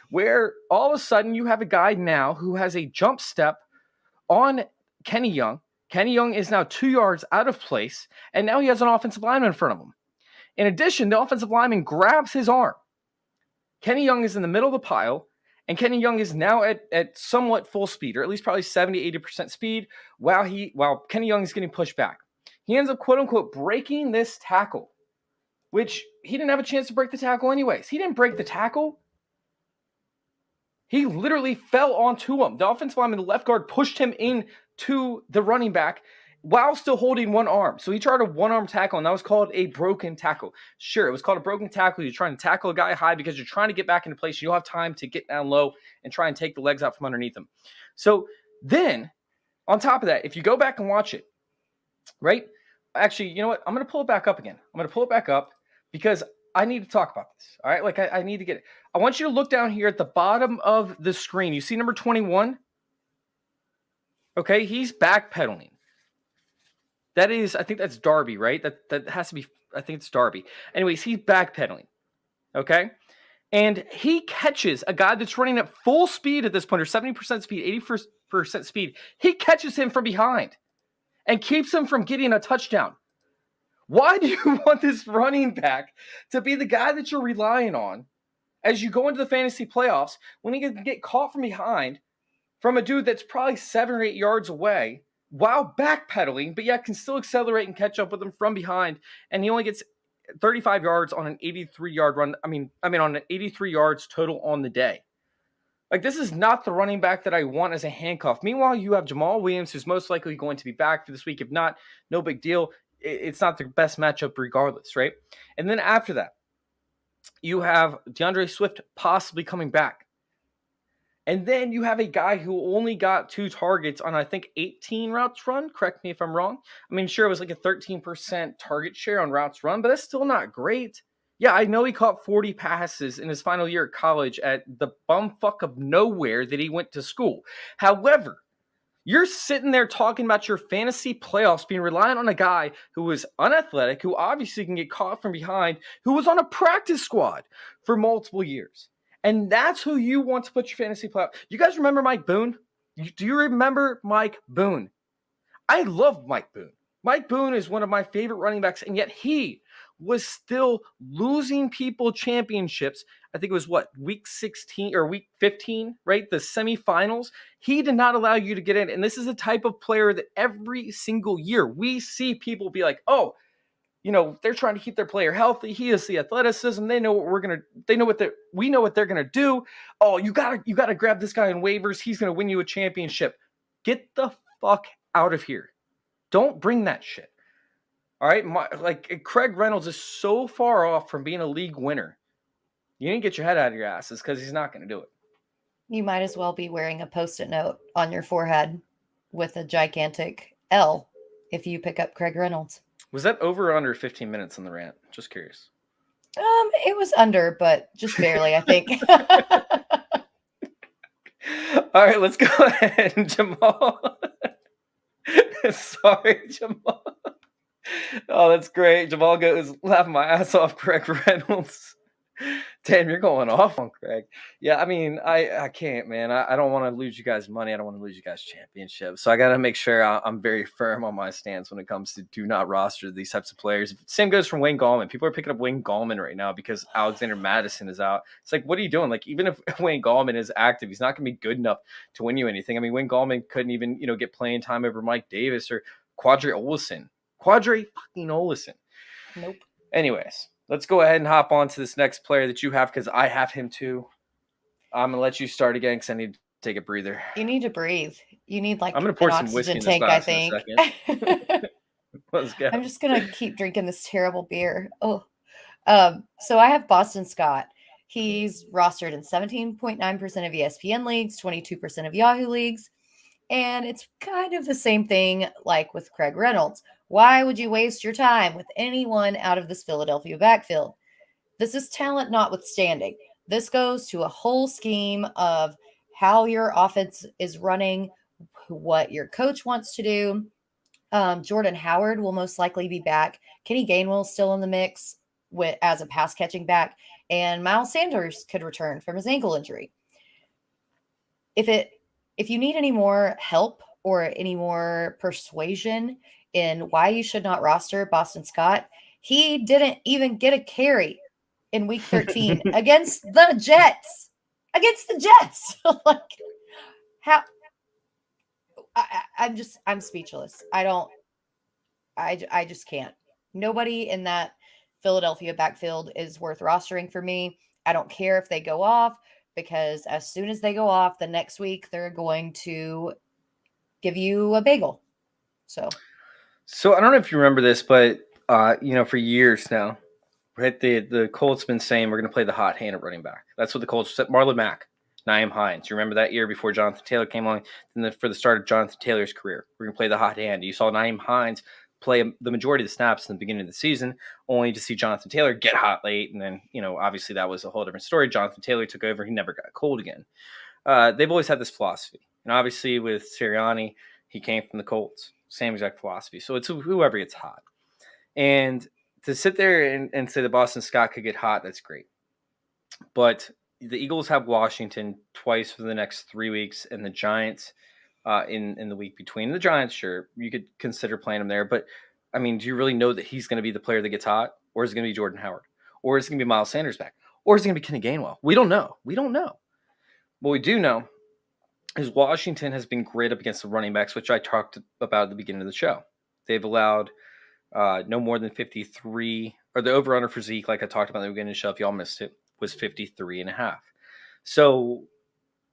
Speaker 1: Where all of a sudden you have a guy now who has a jump step on Kenny Young. Kenny Young is now 2 yards out of place, and now he has an offensive lineman in front of him. In addition, the offensive lineman grabs his arm. Kenny Young is in the middle of the pile, and Kenny Young is now at somewhat full speed, or at least probably 70-80% speed, while Kenny Young is getting pushed back. He ends up, quote-unquote, breaking this tackle, which he didn't have a chance to break the tackle anyways. He didn't break the tackle. He literally fell onto him. The offensive lineman, the left guard, pushed him into the running back while still holding one arm. So he tried a one-arm tackle, and that was called a broken tackle. Sure, it was called a broken tackle. You're trying to tackle a guy high because you're trying to get back into place. You don't have time to get down low and try and take the legs out from underneath him. So then, on top of that, if you go back and watch it, right? Actually, you know what? I'm going to pull it back up again. I'm going to pull it back up because I need to talk about this. All right? Like, I need to get it. I want you to look down here at the bottom of the screen. You see number 21? Okay, he's backpedaling. That is, I think that's Darby, right? That has to be, I think it's Darby. Anyways, he's backpedaling, okay? And he catches a guy that's running at full speed at this point, or 70% speed, 80% speed. He catches him from behind and keeps him from getting a touchdown. Why do you want this running back to be the guy that you're relying on as you go into the fantasy playoffs when he can get caught from behind from a dude that's probably 7 or 8 yards away while backpedaling, but yet can still accelerate and catch up with him from behind, and he only gets 35 yards on an 83-yard run. I mean on an 83 yards total on the day. Like, this is not the running back that I want as a handcuff. Meanwhile, you have Jamal Williams, who's most likely going to be back for this week. If not, no big deal. It's not the best matchup regardless, right? And then after that, you have DeAndre Swift possibly coming back. And then you have a guy who only got 2 targets on, I think, 18 routes run. Correct me if I'm wrong. I mean, sure, it was like a 13% target share on routes run, but that's still not great. Yeah, I know he caught 40 passes in his final year at college at the bumfuck of nowhere that he went to school. However, you're sitting there talking about your fantasy playoffs being reliant on a guy who was unathletic, who obviously can get caught from behind, who was on a practice squad for multiple years. And that's who you want to put your fantasy playoff. You guys remember Mike Boone? Do you remember Mike Boone? I love Mike Boone. Mike Boone is one of my favorite running backs, and yet he was still losing people championships. I think it was week 16 or week 15, right? The semifinals. He did not allow you to get in. And this is a type of player that every single year we see people be like, oh, you know, they're trying to keep their player healthy. He has the athleticism. They know what we know what they're going to do. Oh, you gotta grab this guy in waivers. He's going to win you a championship. Get the fuck out of here. Don't bring that shit. All right. Craig Reynolds is so far off from being a league winner. You need to get your head out of your asses because he's not going to do it.
Speaker 2: You might as well be wearing a Post-it note on your forehead with a gigantic L if you pick up Craig Reynolds.
Speaker 1: Was that over or under 15 minutes on the rant? Just curious.
Speaker 2: It was under, but just barely, I think.
Speaker 1: All right, let's go ahead. Jamal. Sorry, Jamal. Oh, that's great. Jamal goes laughing my ass off. Craig Reynolds. Damn, you're going off on Craig. Yeah, I mean, I can't, man. I don't want to lose you guys money. I don't want to lose you guys championships. So I got to make sure I'm very firm on my stance when it comes to do not roster these types of players. Same goes for Wayne Gallman. People are picking up Wayne Gallman right now because Alexander Madison is out. It's like, what are you doing? Like, even if Wayne Gallman is active, he's not going to be good enough to win you anything. I mean, Wayne Gallman couldn't even, get playing time over Mike Davis or Quadre Olison. Quadre fucking Olison.
Speaker 2: Nope.
Speaker 1: Anyways. Let's go ahead and hop on to this next player that you have because I have him too. I'm going to let you start again because I need to take a breather.
Speaker 2: You need to breathe. You need
Speaker 1: I'm going to pour some whiskey in this
Speaker 2: tank,
Speaker 1: glass
Speaker 2: I think.
Speaker 1: in a second. Let's go.
Speaker 2: I'm just going to keep drinking this terrible beer. Oh, so I have Boston Scott. He's rostered in 17.9% of ESPN leagues, 22% of Yahoo leagues. And it's kind of the same thing like with Craig Reynolds. Why would you waste your time with anyone out of this Philadelphia backfield? This is talent notwithstanding. This goes to a whole scheme of how your offense is running, what your coach wants to do. Jordan Howard will most likely be back. Kenny Gainwell still in the mix as a pass catching back, and Miles Sanders could return from his ankle injury. If you need any more help or any more persuasion in why you should not roster Boston Scott, he didn't even get a carry in week 13 against the Jets. Like, how? I'm speechless. I just can't. Nobody in that Philadelphia backfield is worth rostering for me. I don't care if they go off, because as soon as they go off the next week, they're going to give you a bagel. So
Speaker 1: I don't know if you remember this, but for years now, right? The Colts been saying we're going to play the hot hand at running back. That's what the Colts said. Marlon Mack, Nyheim Hines. You remember that year before Jonathan Taylor came on? And for the start of Jonathan Taylor's career, we're going to play the hot hand. You saw Nyheim Hines play the majority of the snaps in the beginning of the season, only to see Jonathan Taylor get hot late. And then, obviously that was a whole different story. Jonathan Taylor took over. He never got cold again. They've always had this philosophy. And obviously with Sirianni, he came from the Colts. Same exact philosophy. So it's whoever gets hot. And to sit there and say that Boston Scott could get hot, that's great. But the Eagles have Washington twice for the next 3 weeks, and the Giants in the week between. The Giants, sure, you could consider playing him there. But, I mean, do you really know that he's going to be the player that gets hot? Or is it going to be Jordan Howard? Or is it going to be Miles Sanders back? Or is it going to be Kenny Gainwell? We don't know. What we do know is Washington has been great up against the running backs, which I talked about at the beginning of the show. They've allowed no more than 53, or the over-under for Zeke, like I talked about at the beginning of the show, if y'all missed it, was 53.5. So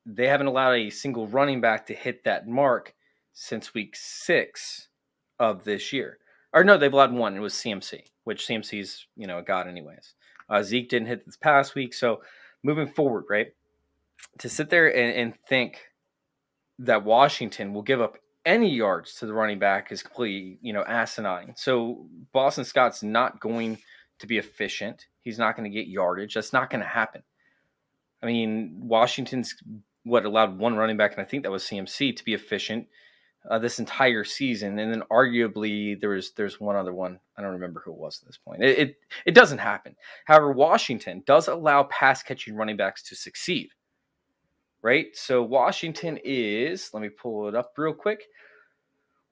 Speaker 1: they haven't allowed a single running back to hit that mark since week 6 of this year. Or no, they've allowed one. It was CMC, which CMC's, a god anyways. Zeke didn't hit this past week. So moving forward, right, to sit there and think that Washington will give up any yards to the running back is completely, asinine. So Boston Scott's not going to be efficient. He's not going to get yardage. That's not going to happen. I mean, Washington's allowed one running back, and I think that was CMC, to be efficient this entire season. And then arguably there's one other one. I don't remember who it was at this point. It doesn't happen. However, Washington does allow pass catching running backs to succeed. Right? So Washington is, let me pull it up real quick.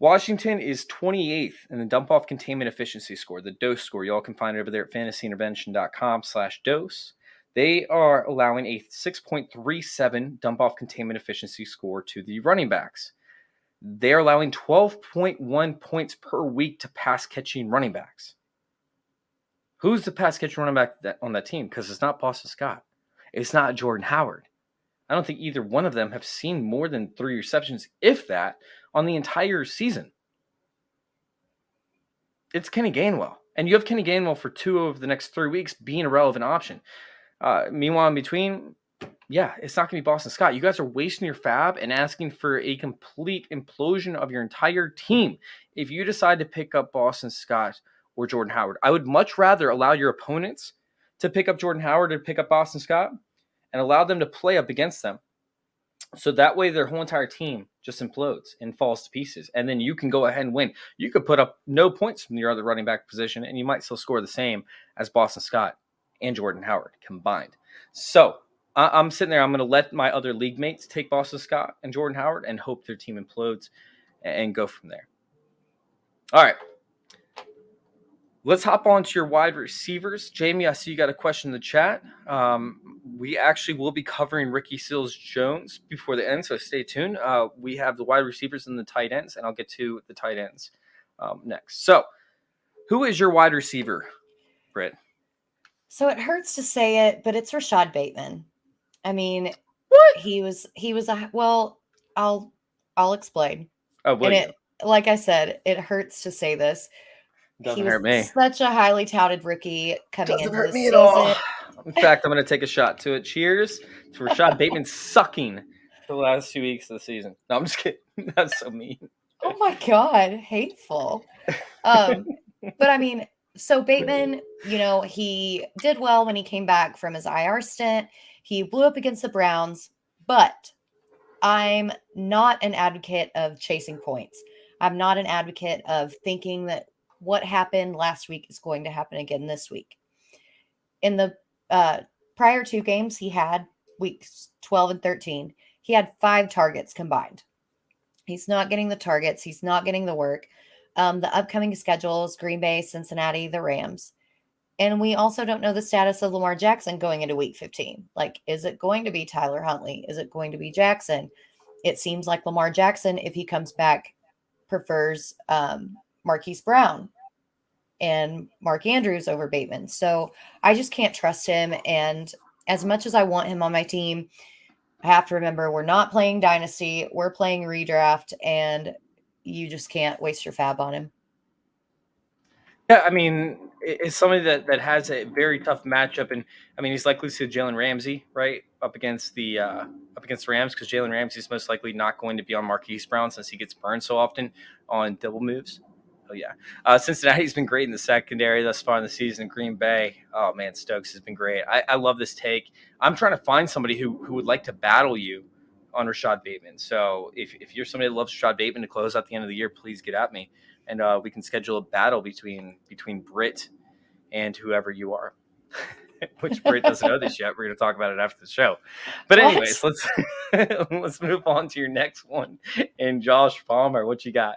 Speaker 1: Washington is 28th in the dump-off containment efficiency score, the DOSE score. You all can find it over there at fantasyintervention.com/DOSE. They are allowing a 6.37 dump-off containment efficiency score to the running backs. They're allowing 12.1 points per week to pass-catching running backs. Who's the pass-catching running back on that team? Because it's not Boston Scott. It's not Jordan Howard. I don't think either one of them have seen more than 3 receptions, if that, on the entire season. It's Kenny Gainwell. And you have Kenny Gainwell for 2 of the next 3 weeks being a relevant option. Meanwhile, in between, it's not going to be Boston Scott. You guys are wasting your FAAB and asking for a complete implosion of your entire team if you decide to pick up Boston Scott or Jordan Howard. I would much rather allow your opponents to pick up Jordan Howard and pick up Boston Scott and allow them to play up against them. So that way their whole entire team just implodes and falls to pieces. And then you can go ahead and win. You could put up no points from your other running back position, and you might still score the same as Boston Scott and Jordan Howard combined. So I'm sitting there. I'm going to let my other league mates take Boston Scott and Jordan Howard and hope their team implodes and go from there. All right. Let's hop on to your wide receivers. Jamie, I see you got a question in the chat. We actually will be covering Ricky Seals-Jones before the end, so stay tuned. We have the wide receivers and the tight ends, and I'll get to the tight ends next. So, who is your wide receiver, Britt?
Speaker 2: So it hurts to say it, but it's Rashad Bateman. I mean,
Speaker 1: what?
Speaker 2: He was well, I'll explain.
Speaker 1: Oh,
Speaker 2: and like I said, it hurts to say this.
Speaker 1: Doesn't hurt me.
Speaker 2: Such a highly touted rookie coming into this season.
Speaker 1: All. In fact, I'm going to take a shot to it. Cheers to Rashad Bateman sucking for the last 2 weeks of the season. No, I'm just kidding. That's so mean.
Speaker 2: Oh my God, hateful. But I mean, so Bateman, he did well when he came back from his IR stint. He blew up against the Browns, but I'm not an advocate of chasing points. I'm not an advocate of thinking that what happened last week is going to happen again this week. In the prior 2 games he had, weeks 12 and 13, he had 5 targets combined. He's not getting the targets. He's not getting the work. The upcoming schedules, Green Bay, Cincinnati, the Rams. And we also don't know the status of Lamar Jackson going into week 15. Like, is it going to be Tyler Huntley? Is it going to be Jackson? It seems like Lamar Jackson, if he comes back, prefers Marquise Brown and Mark Andrews over Bateman. So I just can't trust him. And as much as I want him on my team, I have to remember we're not playing Dynasty. We're playing Redraft, and you just can't waste your FAAB on him.
Speaker 1: Yeah, I mean, it's somebody that has a very tough matchup, and I mean, he's likely to see Jalen Ramsey right up against the Rams, because Jalen Ramsey is most likely not going to be on Marquise Brown since he gets burned so often on double moves. Oh yeah, Cincinnati's been great in the secondary thus far in the season. Green Bay, oh man, Stokes has been great. I love this take. I'm trying to find somebody who would like to battle you on Rashad Bateman. So if you're somebody that loves Rashad Bateman to close out the end of the year, please get at me. And we can schedule a battle between Britt and whoever you are, which Britt doesn't know this yet. We're going to talk about it after the show. But anyways, let's move on to your next one. And Josh Palmer, what you got?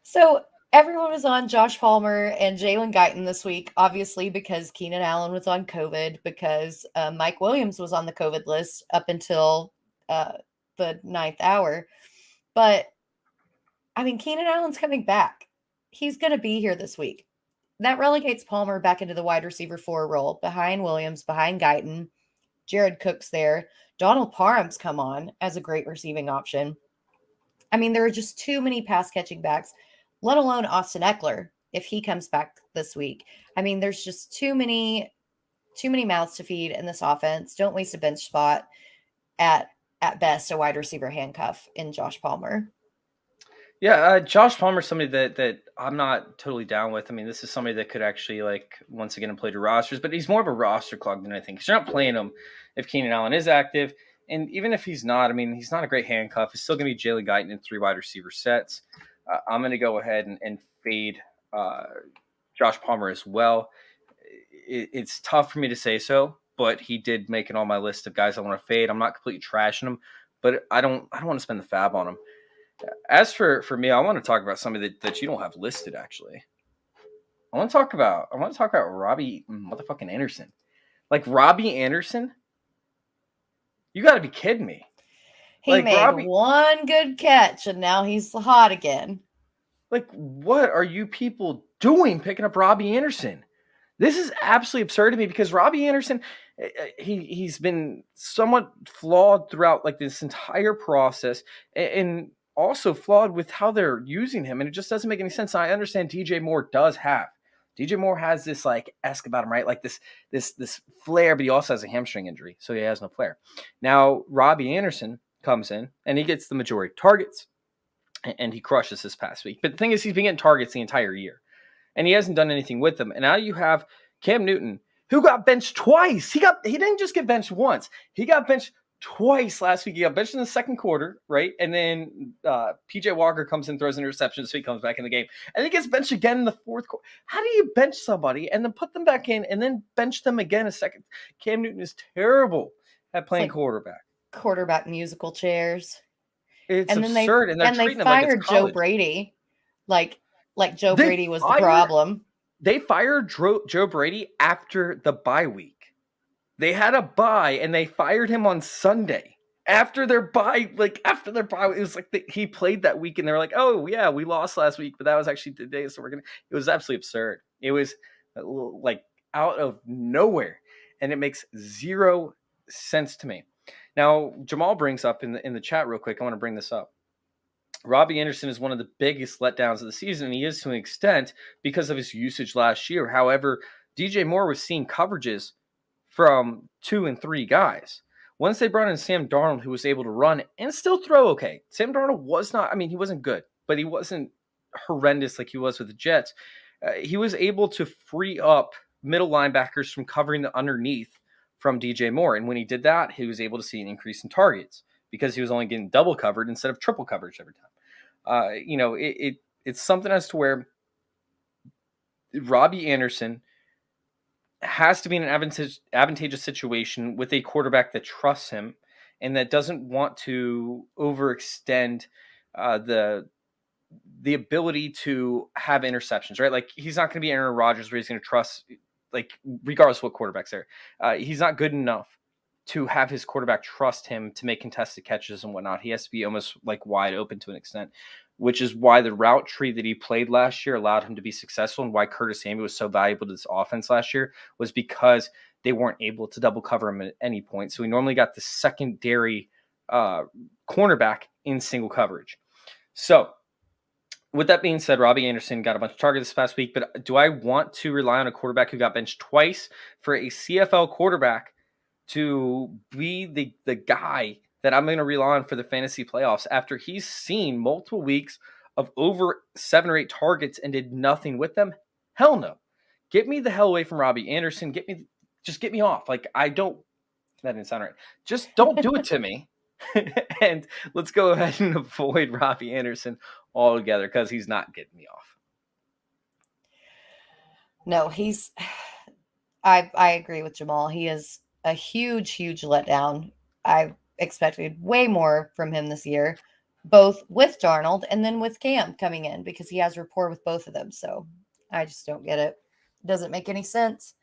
Speaker 2: So everyone was on Josh Palmer and Jalen Guyton this week, obviously because Keenan Allen was on COVID, because Mike Williams was on the COVID list up until the 9th hour. But I mean, Keenan Allen's coming back. He's going to be here this week. That relegates Palmer back into the wide receiver 4 role, behind Williams, behind Guyton. Jared Cook's there. Donald Parham's come on as a great receiving option. I mean, there are just too many pass-catching backs, let alone Austin Eckler, if he comes back this week. I mean, there's just too many mouths to feed in this offense. Don't waste a bench spot at best, a wide receiver handcuff in Josh Palmer.
Speaker 1: Yeah, Josh Palmer is somebody that I'm not totally down with. I mean, this is somebody that could actually, like, once again, play to rosters, but he's more of a roster clog than I think. Because you're not playing him if Keenan Allen is active. And even if he's not, I mean, he's not a great handcuff. It's still going to be Jalen Guyton in 3 wide receiver sets. I'm going to go ahead and fade Josh Palmer as well. It's tough for me to say so, but he did make it on my list of guys I want to fade. I'm not completely trashing him, but I don't want to spend the FAAB on him. As for me, I want to talk about somebody that you don't have listed. Actually, I want to talk about Robbie motherfucking Anderson. Like, Robbie Anderson, you got to be kidding me.
Speaker 2: He made one good catch, and now he's hot again.
Speaker 1: Like, what are you people doing picking up Robbie Anderson? This is absolutely absurd to me, because Robbie Anderson, he's been somewhat flawed throughout, like, this entire process, and also flawed with how they're using him, and it just doesn't make any sense. I understand DJ Moore has this, like, ask about him, right? Like this flair, but he also has a hamstring injury, so he has no flair. Now Robbie Anderson comes in and he gets the majority of targets, and he crushes this past week. But the thing is, he's been getting targets the entire year, and he hasn't done anything with them. And now you have Cam Newton, who got benched twice. He didn't just get benched once. He got benched twice last week. He got benched in the second quarter, right? And then PJ Walker comes in, throws an interception, so he comes back in the game. And he gets benched again in the fourth quarter. How do you bench somebody and then put them back in and then bench them again a second? Cam Newton is terrible at playing quarterback.
Speaker 2: Quarterback musical chairs.
Speaker 1: It's
Speaker 2: and
Speaker 1: absurd.
Speaker 2: And they fired Joe Brady. Like Joe Brady was the problem.
Speaker 1: They fired Joe Brady after the bye week. They had a bye, and they fired him on Sunday after their bye. It was like he played that week, and they were like, "Oh yeah, we lost last week, but that was actually today, so we're gonna." It was absolutely absurd. It was like out of nowhere, and it makes zero sense to me. Now, Jamal brings up in the chat real quick. I want to bring this up. Robbie Anderson is one of the biggest letdowns of the season, and he is to an extent because of his usage last year. However, DJ Moore was seeing coverages from 2 and 3 guys. Once they brought in Sam Darnold, who was able to run and still throw okay. Sam Darnold was not, I mean, he wasn't good, but he wasn't horrendous like he was with the Jets. He was able to free up middle linebackers from covering the underneath from DJ Moore. And when he did that, he was able to see an increase in targets because he was only getting double covered instead of triple coverage every time. It's something as to where Robbie Anderson has to be in an advantageous situation with a quarterback that trusts him and that doesn't want to overextend the ability to have interceptions, right? Like, he's not going to be Aaron Rodgers where he's going to trust, like, regardless of what quarterback's there. He's not good enough to have his quarterback trust him to make contested catches and whatnot. He has to be almost like wide open to an extent, which is why the route tree that he played last year allowed him to be successful, and why Curtis Samuel was so valuable to this offense last year was because they weren't able to double cover him at any point. So we normally got the secondary cornerback in single coverage. So with that being said, Robbie Anderson got a bunch of targets this past week, but do I want to rely on a quarterback who got benched twice for a CFL quarterback to be the guy that I'm going to rely on for the fantasy playoffs after he's seen multiple weeks of over 7 or 8 targets and did nothing with them? Hell no. Get me the hell away from Robbie Anderson. Just get me off. Like, that didn't sound right. Just don't do it to me. And let's go ahead and avoid Robbie Anderson altogether because he's not getting me off.
Speaker 2: No, I agree with Jamal. He is a huge, huge letdown. I expected way more from him this year, both with Darnold and then with Cam coming in, because he has rapport with both of them. So I just don't get it. It doesn't make any sense.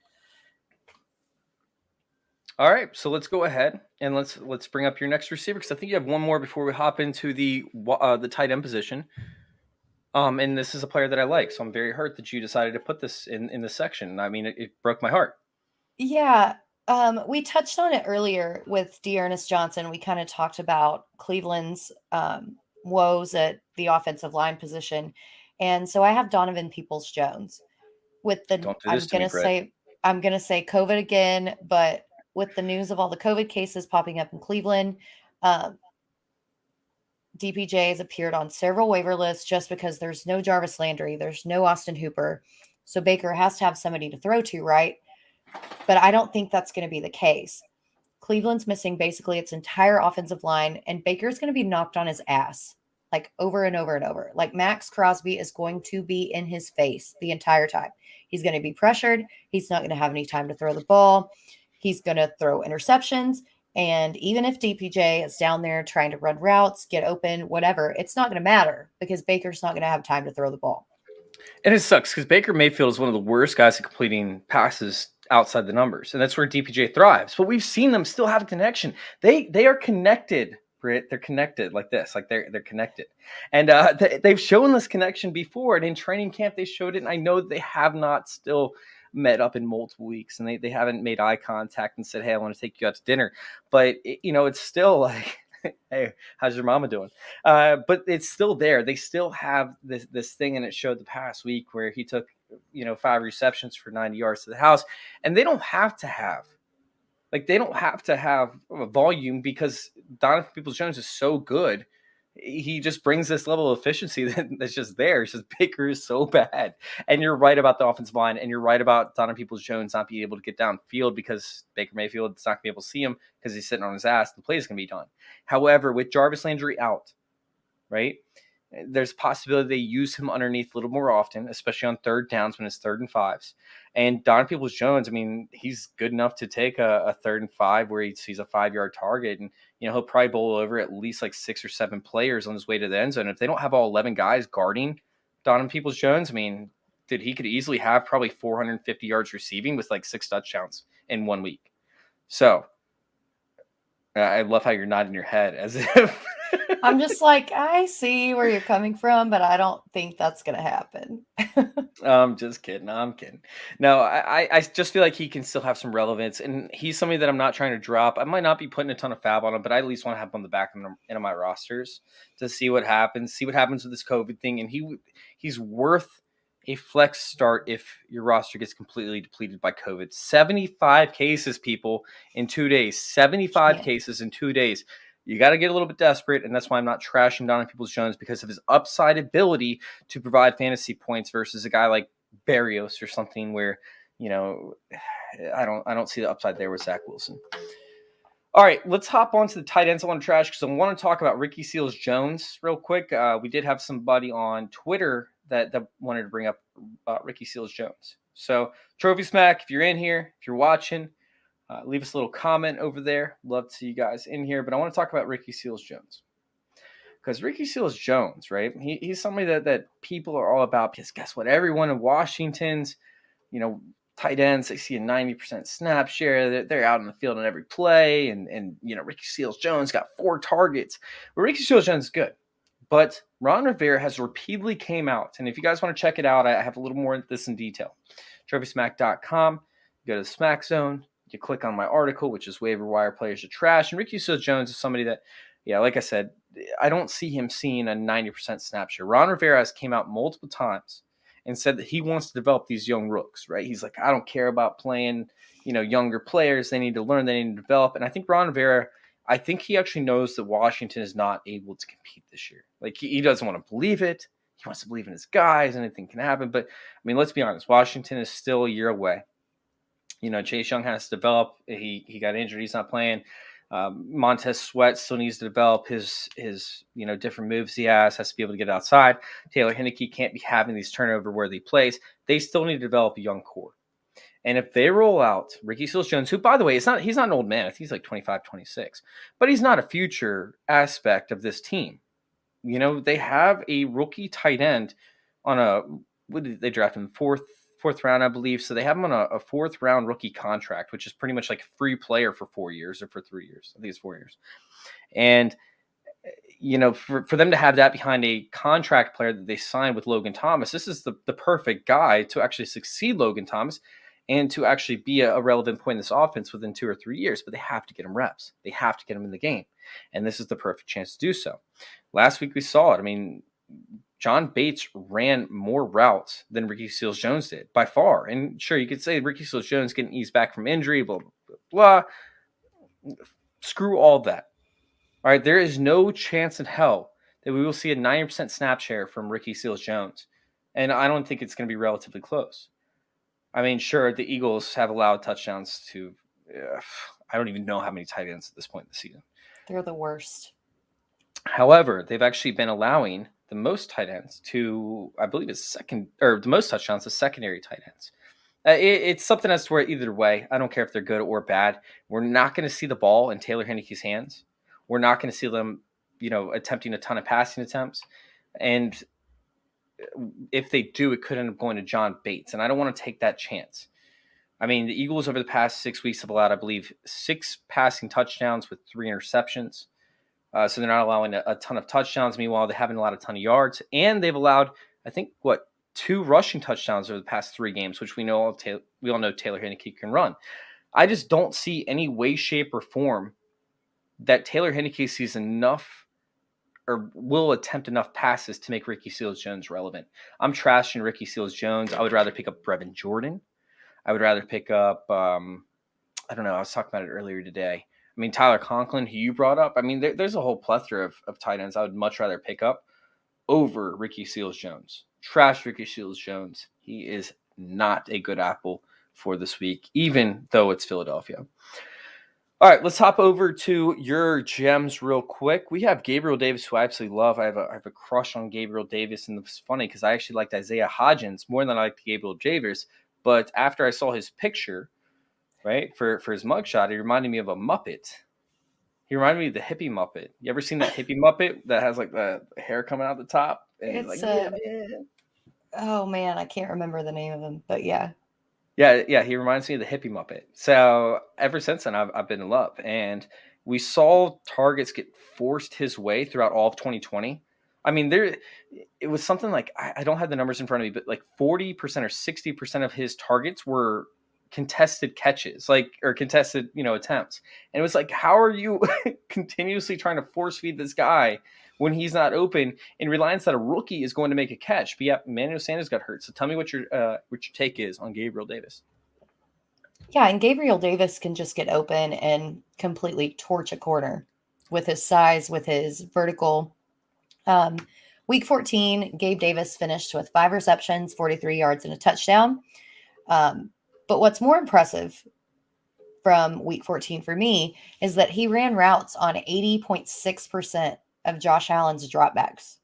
Speaker 1: All right, so let's go ahead and let's bring up your next receiver, because I think you have one more before we hop into the tight end position. And this is a player that I like, so I'm very hurt that you decided to put this in this section. I mean, it broke my heart.
Speaker 2: Yeah, we touched on it earlier with DAndre Johnson. We kind of talked about Cleveland's woes at the offensive line position, and so I have Donovan Peoples-Jones with the. I'm gonna say COVID again, but with the news of all the COVID cases popping up in Cleveland, DPJ has appeared on several waiver lists just because there's no Jarvis Landry, there's no Austin Hooper. So Baker has to have somebody to throw to, right? But I don't think that's going to be the case. Cleveland's missing basically its entire offensive line, and Baker's going to be knocked on his ass, like over and over and over. Like, Max Crosby is going to be in his face the entire time. He's going to be pressured. He's not going to have any time to throw the ball. He's going to throw interceptions. And even if DPJ is down there trying to run routes, get open, whatever, it's not going to matter because Baker's not going to have time to throw the ball.
Speaker 1: And it sucks because Baker Mayfield is one of the worst guys at completing passes outside the numbers. And that's where DPJ thrives. But we've seen them still have a connection. They are connected, Britt. They're connected like this. Like they're connected. And they've shown this connection before. And in training camp, they showed it. And I know they have not still met up in multiple weeks, and they haven't made eye contact and said, hey, I want to take you out to dinner. But, it's still like, hey, how's your mama doing? But it's still there. They still have this thing, and it showed the past week where he took, 5 receptions for 90 yards to the house. And they don't have to have a volume because Donovan Peoples-Jones is so good. He just brings this level of efficiency that's just there. It's just Baker is so bad. And you're right about the offensive line, and you're right about Donovan Peoples-Jones not being able to get downfield because Baker Mayfield is not going to be able to see him because he's sitting on his ass. The play is going to be done. However, with Jarvis Landry out, right, there's a possibility they use him underneath a little more often, especially on third downs when it's 3rd and 5s. And Donovan Peoples-Jones, I mean, he's good enough to take a 3rd and 5 where he sees a 5-yard target, and he'll probably bowl over at least like 6 or 7 players on his way to the end zone. If they don't have all 11 guys guarding Donovan Peoples-Jones, I mean, dude, he could easily have probably 450 yards receiving with like 6 touchdowns in 1 week. So I love how you're nodding your head as if
Speaker 2: I'm just like, I see where you're coming from, but I don't think that's going to happen.
Speaker 1: I'm just kidding. I'm kidding. No, I just feel like he can still have some relevance, and he's somebody that I'm not trying to drop. I might not be putting a ton of FAAB on him, but I at least want to have him on the back end of my rosters to see what happens with this COVID thing. And he's worth a flex start if your roster gets completely depleted by COVID. 75 cases, people, in 2 days. 75 cases in 2 days. You got to get a little bit desperate, and that's why I'm not trashing Donovan Peoples-Jones, because of his upside ability to provide fantasy points versus a guy like Barrios or something where I don't see the upside there with Zach Wilson. All right, let's hop on to the tight ends I want to trash because I want to talk about Ricky Seals-Jones real quick. We did have somebody on Twitter that wanted to bring up Ricky Seals-Jones. So, Trophy Smack, if you're in here, if you're watching, leave us a little comment over there. Love to see you guys in here. But I want to talk about Ricky Seals-Jones. Because Ricky Seals-Jones, right, he's somebody that people are all about because guess what? Everyone in Washington's, tight ends, they see a 90% snap share. They're out in the field on every play. And Ricky Seals-Jones got 4 targets. But Ricky Seals-Jones is good. But Ron Rivera has repeatedly came out. And if you guys want to check it out, I have a little more of this in detail. TrophySmack.com. Go to the Smack Zone. You click on my article, which is waiver wire players to trash. And Ricky Seals-Jones is somebody that, like I said, I don't see him seeing a 90% snap share. Ron Rivera has came out multiple times and said that he wants to develop these young rooks, right? He's like, I don't care about playing, younger players. They need to learn, they need to develop. And I think Ron Rivera, he actually knows that Washington is not able to compete this year. Like, he doesn't want to believe it. He wants to believe in his guys. Anything can happen. But, let's be honest. Washington is still a year away. Chase Young has to develop. He got injured. He's not playing. Montez Sweat still needs to develop his different moves he has to be able to get outside. Taylor Heinicke can't be having these turnover-worthy plays. They still need to develop a young core. And if they roll out Ricky Seals-Jones, who, by the way, he's not an old man. I think he's like 25, 26. But he's not a future aspect of this team. They have a rookie tight end on what did they draft him? Fourth round, I believe. So they have him on a 4th round rookie contract, which is pretty much like a free player for 4 years or for 3 years. I think it's 4 years. And, for them to have that behind a contract player that they signed with Logan Thomas, this is the perfect guy to actually succeed Logan Thomas and to actually be a relevant point in this offense within 2 or 3 years. But they have to get him reps. They have to get him in the game. And this is the perfect chance to do so. Last week we saw it. John Bates ran more routes than Ricky Seals-Jones did by far. And sure, you could say Ricky Seals-Jones getting eased back from injury, blah, blah, blah, blah. Screw all that. All right, there is no chance in hell that we will see a 90% snap share from Ricky Seals-Jones. And I don't think it's going to be relatively close. Sure, the Eagles have allowed touchdowns to, I don't even know how many tight ends at this point in the season.
Speaker 2: They're the worst.
Speaker 1: However, they've actually been allowing the most tight ends to, I believe it's the most touchdowns to secondary tight ends. It's something as to where either way, I don't care if they're good or bad. We're not going to see the ball in Taylor Heinicke's hands. We're not going to see them, attempting a ton of passing attempts. And if they do, it could end up going to John Bates. And I don't want to take that chance. The Eagles over the past 6 weeks have allowed, I believe, 6 passing touchdowns with 3 interceptions. So they're not allowing a ton of touchdowns. Meanwhile, they haven't allowed a ton of yards. And they've allowed, I think, 2 rushing touchdowns over the past 3 games, which we all know Taylor Heinicke can run. I just don't see any way, shape, or form that Taylor Heinicke sees enough or will attempt enough passes to make Ricky Seals-Jones relevant. I'm trashing Ricky Seals-Jones. I would rather pick up Brevin Jordan. I would rather pick up, I don't know, I was talking about it earlier today. Tyler Conklin, who you brought up, there's a whole plethora of tight ends I would much rather pick up over Ricky Seals-Jones. Trash Ricky Seals-Jones. He is not a good apple for this week, even though it's Philadelphia. All right, let's hop over to your gems real quick. We have Gabriel Davis, who I absolutely love. I have a crush on Gabriel Davis, and it's funny because I actually liked Isaiah Hodgins more than I liked Gabriel Davis. But after I saw his picture, right, for his mugshot, he reminded me of a Muppet. He reminded me of the hippie Muppet. You ever seen that hippie Muppet that has like the hair coming out the top? And
Speaker 2: It's
Speaker 1: man.
Speaker 2: Oh man, I can't remember the name of him, but yeah.
Speaker 1: Yeah, he reminds me of the hippie Muppet. So ever since then, I've been in love. And we saw targets get forced his way throughout all of 2020. It was something like, I don't have the numbers in front of me, but like 40% or 60% of his targets were contested catches, or contested, attempts. And it was like, how are you continuously trying to force feed this guy when he's not open in reliance that a rookie is going to make a catch? But yeah, Emmanuel Sanders got hurt. So tell me what your take is on Gabriel Davis.
Speaker 2: Yeah, and Gabriel Davis can just get open and completely torch a corner with his size, with his vertical. Week 14, Gabe Davis finished with 5 receptions, 43 yards, and a touchdown. But what's more impressive from week 14 for me is that he ran routes on 80.6% of Josh Allen's dropbacks.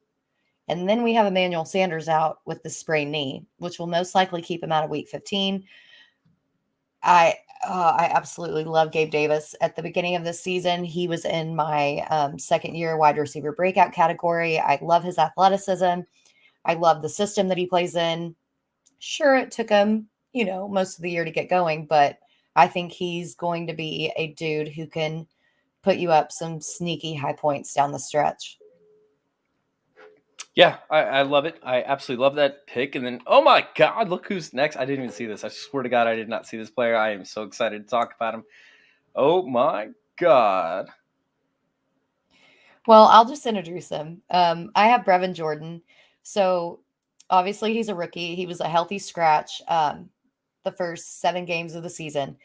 Speaker 2: And then we have Emmanuel Sanders out with the sprained knee, which will most likely keep him out of week 15. I absolutely love Gabe Davis. At the beginning of this season, he was in my second year wide receiver breakout category. I love his athleticism. I love the system that he plays in. Sure, it took him, most of the year to get going, but I think he's going to be a dude who can put you up some sneaky high points down the stretch.
Speaker 1: Yeah, I love it. I absolutely love that pick. And then, oh my God, look who's next. I didn't even see this. I swear to God, I did not see this player. I am so excited to talk about him. Oh my God.
Speaker 2: Well, I'll just introduce him. I have Brevin Jordan. So obviously he's a rookie. He was a healthy scratch the first 7 games of the season.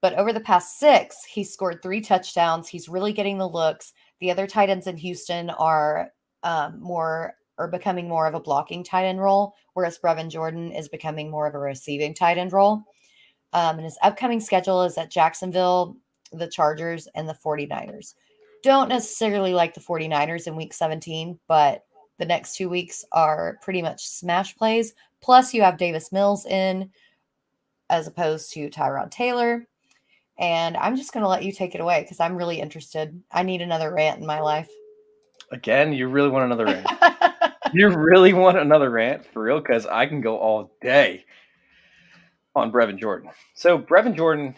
Speaker 2: But over the past 6, he's scored 3 touchdowns. He's really getting the looks. The other tight ends in Houston are becoming more of a blocking tight end role, whereas Brevin Jordan is becoming more of a receiving tight end role. And his upcoming schedule is at Jacksonville, the Chargers, and the 49ers. Don't necessarily like the 49ers in week 17, but the next 2 weeks are pretty much smash plays. Plus, you have Davis Mills in as opposed to Tyrod Taylor. And I'm just going to let you take it away because I'm really interested. I need another rant in my life.
Speaker 1: Again, you really want another rant? You really want another rant for real? Because I can go all day on Brevin Jordan. So Brevin Jordan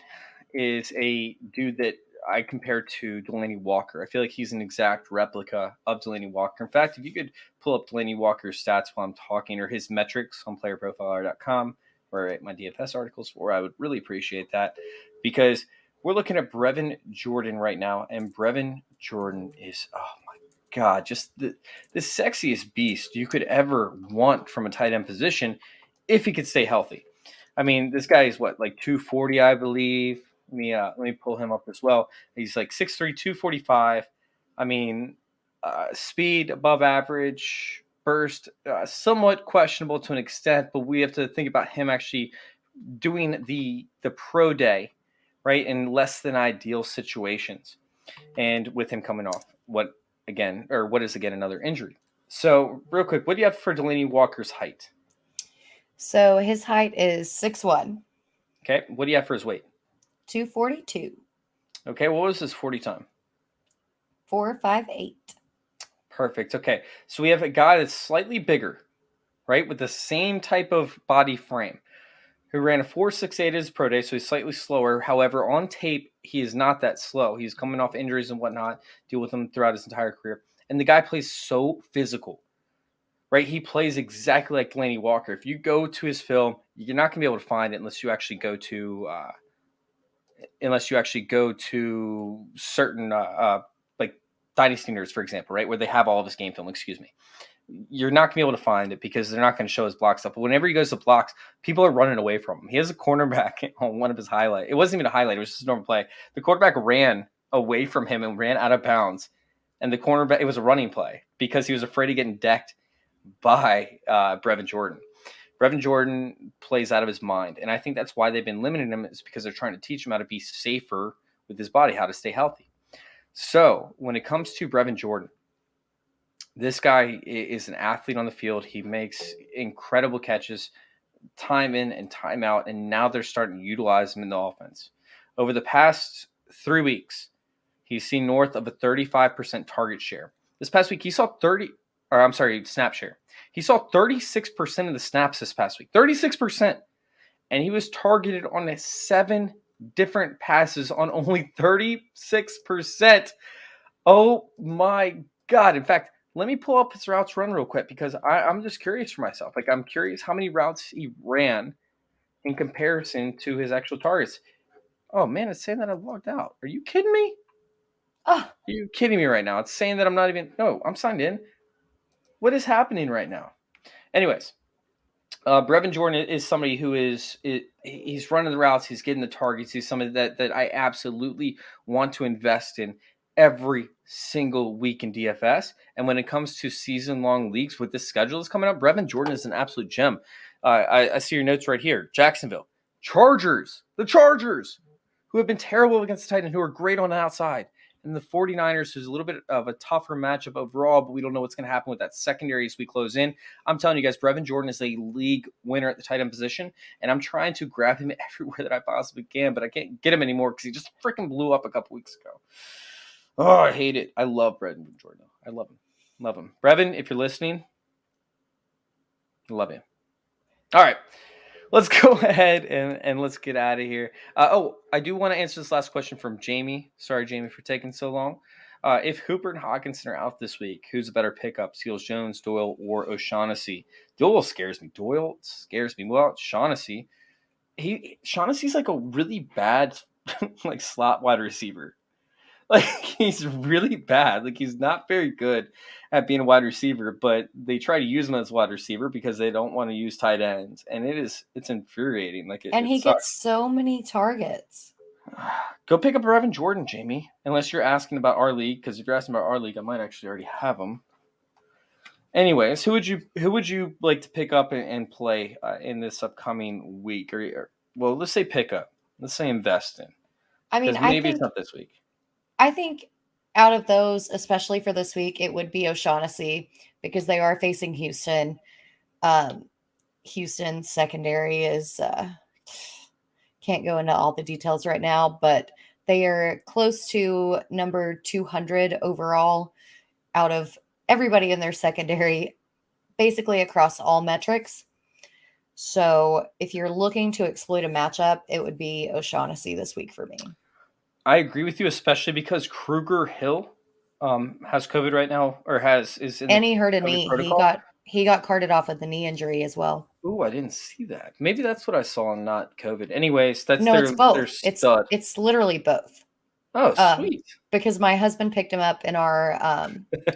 Speaker 1: is a dude that I compare to Delaney Walker. I feel like he's an exact replica of Delaney Walker. In fact, if you could pull up Delaney Walker's stats while I'm talking, or his metrics on playerprofiler.com, where I write my DFS articles for, I would really appreciate that, because we're looking at Brevin Jordan right now, and Brevin Jordan is, oh my God, just the sexiest beast you could ever want from a tight end position if he could stay healthy. I mean, this guy is what, like 240, I believe. Let me pull him up as well. He's like 6'3", 245. I mean, speed above average, burst somewhat questionable to an extent, but we have to think about him actually doing the pro day, right, in less than ideal situations, and with him coming off what is another injury. So real quick, what do you have for Delaney Walker's height?
Speaker 2: So his height is 6'1".
Speaker 1: Okay, what do you have for his weight?
Speaker 2: 242.
Speaker 1: Okay, what was his 40 time?
Speaker 2: 4.58.
Speaker 1: Perfect. Okay, so we have a guy that's slightly bigger, right, with the same type of body frame, who ran a 4.68 as pro day, so he's slightly slower. However, on tape, he is not that slow. He's coming off injuries and whatnot, deal with them throughout his entire career. And the guy plays so physical, right? He plays exactly like Delaney Walker. If you go to his film, you're not going to be able to find it unless you actually go to certain like Dynasty Nerds, for example, right, where they have all of his game film. Excuse me. You're not going to be able to find it because they're not going to show his block stuff. But whenever he goes to blocks, people are running away from him. He has a cornerback on one of his highlights. It wasn't even a highlight. It was just a normal play. The quarterback ran away from him and ran out of bounds. And the cornerback, it was a running play because he was afraid of getting decked by Brevin Jordan. Brevin Jordan plays out of his mind. And I think that's why they've been limiting him, is because they're trying to teach him how to be safer with his body, how to stay healthy. So when it comes to Brevin Jordan, this guy is an athlete on the field. He makes incredible catches time in and time out, and now they're starting to utilize him in the offense. Over the past 3 weeks, he's seen north of a 35% target share. This past week, he saw snap share. He saw 36% of the snaps this past week. 36%. And he was targeted on 7 different passes on only 36%. Oh my God. In fact, let me pull up his routes run real quick because I'm just curious for myself. Like, I'm curious how many routes he ran in comparison to his actual targets. Oh, man, it's saying that I logged out. Are you kidding me?
Speaker 2: Oh.
Speaker 1: Are you kidding me right now? It's saying that I'm signed in. What is happening right now? Anyways, Brevin Jordan is somebody who he's running the routes. He's getting the targets. He's somebody that I absolutely want to invest in every single week in DFS. And when it comes to season-long leagues with this schedule that's coming up, Brevin Jordan is an absolute gem. I see your notes right here. Jacksonville, The Chargers, who have been terrible against the Titans, who are great on the outside. And the 49ers, who's a little bit of a tougher matchup overall, but we don't know what's going to happen with that secondary as we close in. I'm telling you guys, Brevin Jordan is a league winner at the tight end position, and I'm trying to grab him everywhere that I possibly can, but I can't get him anymore because he just freaking blew up a couple weeks ago. Oh, I hate it. I love Brevin Jordan. I love him. Love him. Brevin, if you're listening, I love you. All right. Let's go ahead and let's get out of here. I do want to answer this last question from Jamie. Sorry, Jamie, for taking so long. If Hooper and Hawkinson are out this week, who's a better pickup, Seals-Jones, Doyle, or O'Shaughnessy? Doyle scares me. Well, Shaughnessy's like a really bad like slot wide receiver. Like, he's really bad. Like, he's not very good at being a wide receiver, but they try to use him as wide receiver because they don't want to use tight ends. And it's infuriating. Like,
Speaker 2: and he gets so many targets.
Speaker 1: Go pick up Brevin Jordan, Jamie, unless you're asking about our league, because if you're asking about our league, I might actually already have him. Anyways, who would you like to pick up and play in this upcoming week? Or well, let's say pick up. Let's say invest in.
Speaker 2: I mean,
Speaker 1: maybe it's not this week.
Speaker 2: I think out of those, especially for this week, it would be O'Shaughnessy because they are facing Houston. Houston's secondary is can't go into all the details right now, but they are close to number 200 overall out of everybody in their secondary, basically across all metrics. So if you're looking to exploit a matchup, it would be O'Shaughnessy this week for me.
Speaker 1: I agree with you, especially because Kruger Hill has COVID right now, or is in
Speaker 2: and he hurt a knee.
Speaker 1: Protocol.
Speaker 2: He got carted off with a knee injury as well.
Speaker 1: Ooh, I didn't see that. Maybe that's what I saw, not COVID. Anyways, that's
Speaker 2: it's both. It's literally both.
Speaker 1: Oh, sweet.
Speaker 2: Because my husband picked him up in our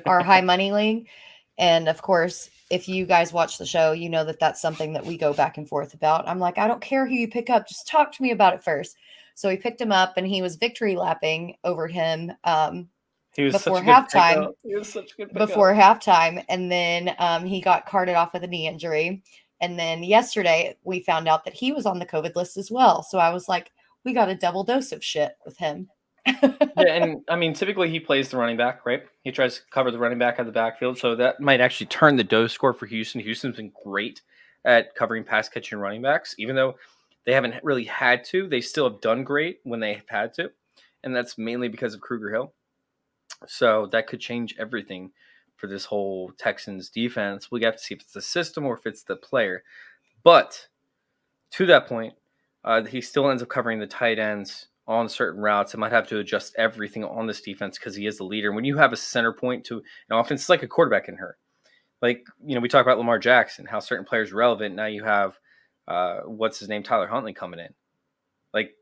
Speaker 2: high money league, and of course, if you guys watch the show, you know that that's something that we go back and forth about. I'm like, I don't care who you pick up, just talk to me about it first. So he picked him up, and he was victory lapping over him.
Speaker 1: He was
Speaker 2: before
Speaker 1: such a good
Speaker 2: halftime.
Speaker 1: pickup. He was such a good pickup.
Speaker 2: Before halftime, and then he got carted off with a knee injury. And then yesterday we found out that he was on the COVID list as well. So I was like, we got a double dose of shit with him.
Speaker 1: Yeah, and I mean, typically he plays the running back, right? He tries to cover the running back out of the backfield, so that might actually turn the dose score for Houston. Houston's been great at covering pass catching running backs, even though they haven't really had to. They still have done great when they have had to, and that's mainly because of Kruger Hill. So that could change everything for this whole Texans defense. We have to see if it's the system or if it's the player. But to that point, he still ends up covering the tight ends on certain routes. I might have to adjust everything on this defense because he is the leader. When you have a center point to an offense, it's like a quarterback in her. Like, we talk about Lamar Jackson, how certain players are relevant. Now you have, Tyler Huntley coming in. Like,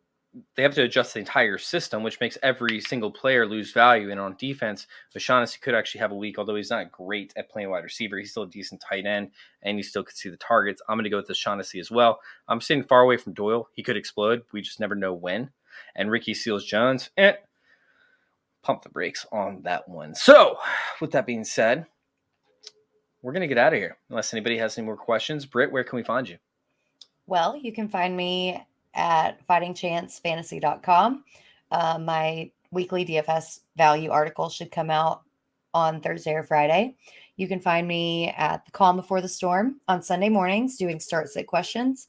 Speaker 1: they have to adjust the entire system, which makes every single player lose value. And on defense, O'Shaughnessy could actually have a week, although he's not great at playing wide receiver. He's still a decent tight end, and you still could see the targets. I'm going to go with O'Shaughnessy as well. I'm sitting far away from Doyle. He could explode. We just never know when. And Ricky Seals-Jones, pump the brakes on that one. So, with that being said, we're going to get out of here. Unless anybody has any more questions. Britt, where can we find you?
Speaker 2: Well, you can find me at fightingchancefantasy.com. My weekly DFS value article should come out on Thursday or Friday. You can find me at the Calm Before the Storm on Sunday mornings doing start-sit questions.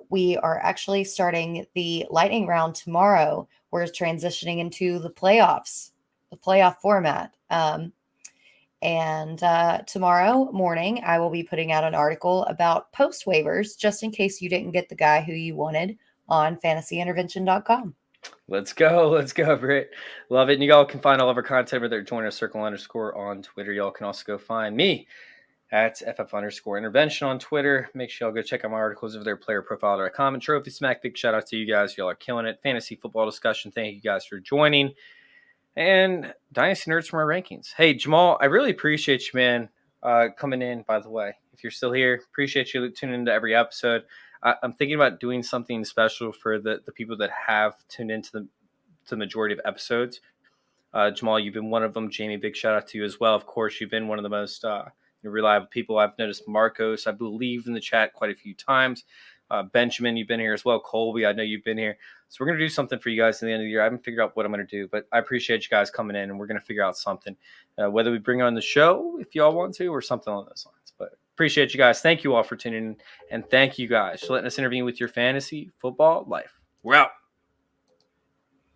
Speaker 2: We are actually starting the lightning round tomorrow. We're transitioning into the playoffs, the playoff format. And tomorrow morning, I will be putting out an article about post waivers, just in case you didn't get the guy who you wanted on fantasyintervention.com. Let's
Speaker 1: go, Britt. Love it. And you all can find all of our content over there. Join our circle _ on Twitter. Y'all can also go find me at FF_intervention on Twitter. Make sure y'all go check out my articles over there, playerprofile.com and Trophy Smack. Big shout out to you guys. Y'all are killing it. Fantasy football discussion. Thank you guys for joining. And Dynasty Nerds for my rankings. Hey, Jamal, I really appreciate you, man, coming in, by the way. If you're still here, appreciate you tuning into every episode. I'm thinking about doing something special for the people that have tuned into the majority of episodes. Jamal, you've been one of them. Jamie, big shout out to you as well. Of course, you've been one of the most reliable people. I've noticed Marcos, I believe, in the chat quite a few times. Benjamin, you've been here as well. Colby, I know you've been here. So we're going to do something for you guys at the end of the year. I haven't figured out what I'm going to do, but I appreciate you guys coming in, and we're going to figure out something, whether we bring on the show if y'all want to or something along those lines. But appreciate you guys. Thank you all for tuning in, and thank you guys for letting us intervene with your fantasy football life. We're out.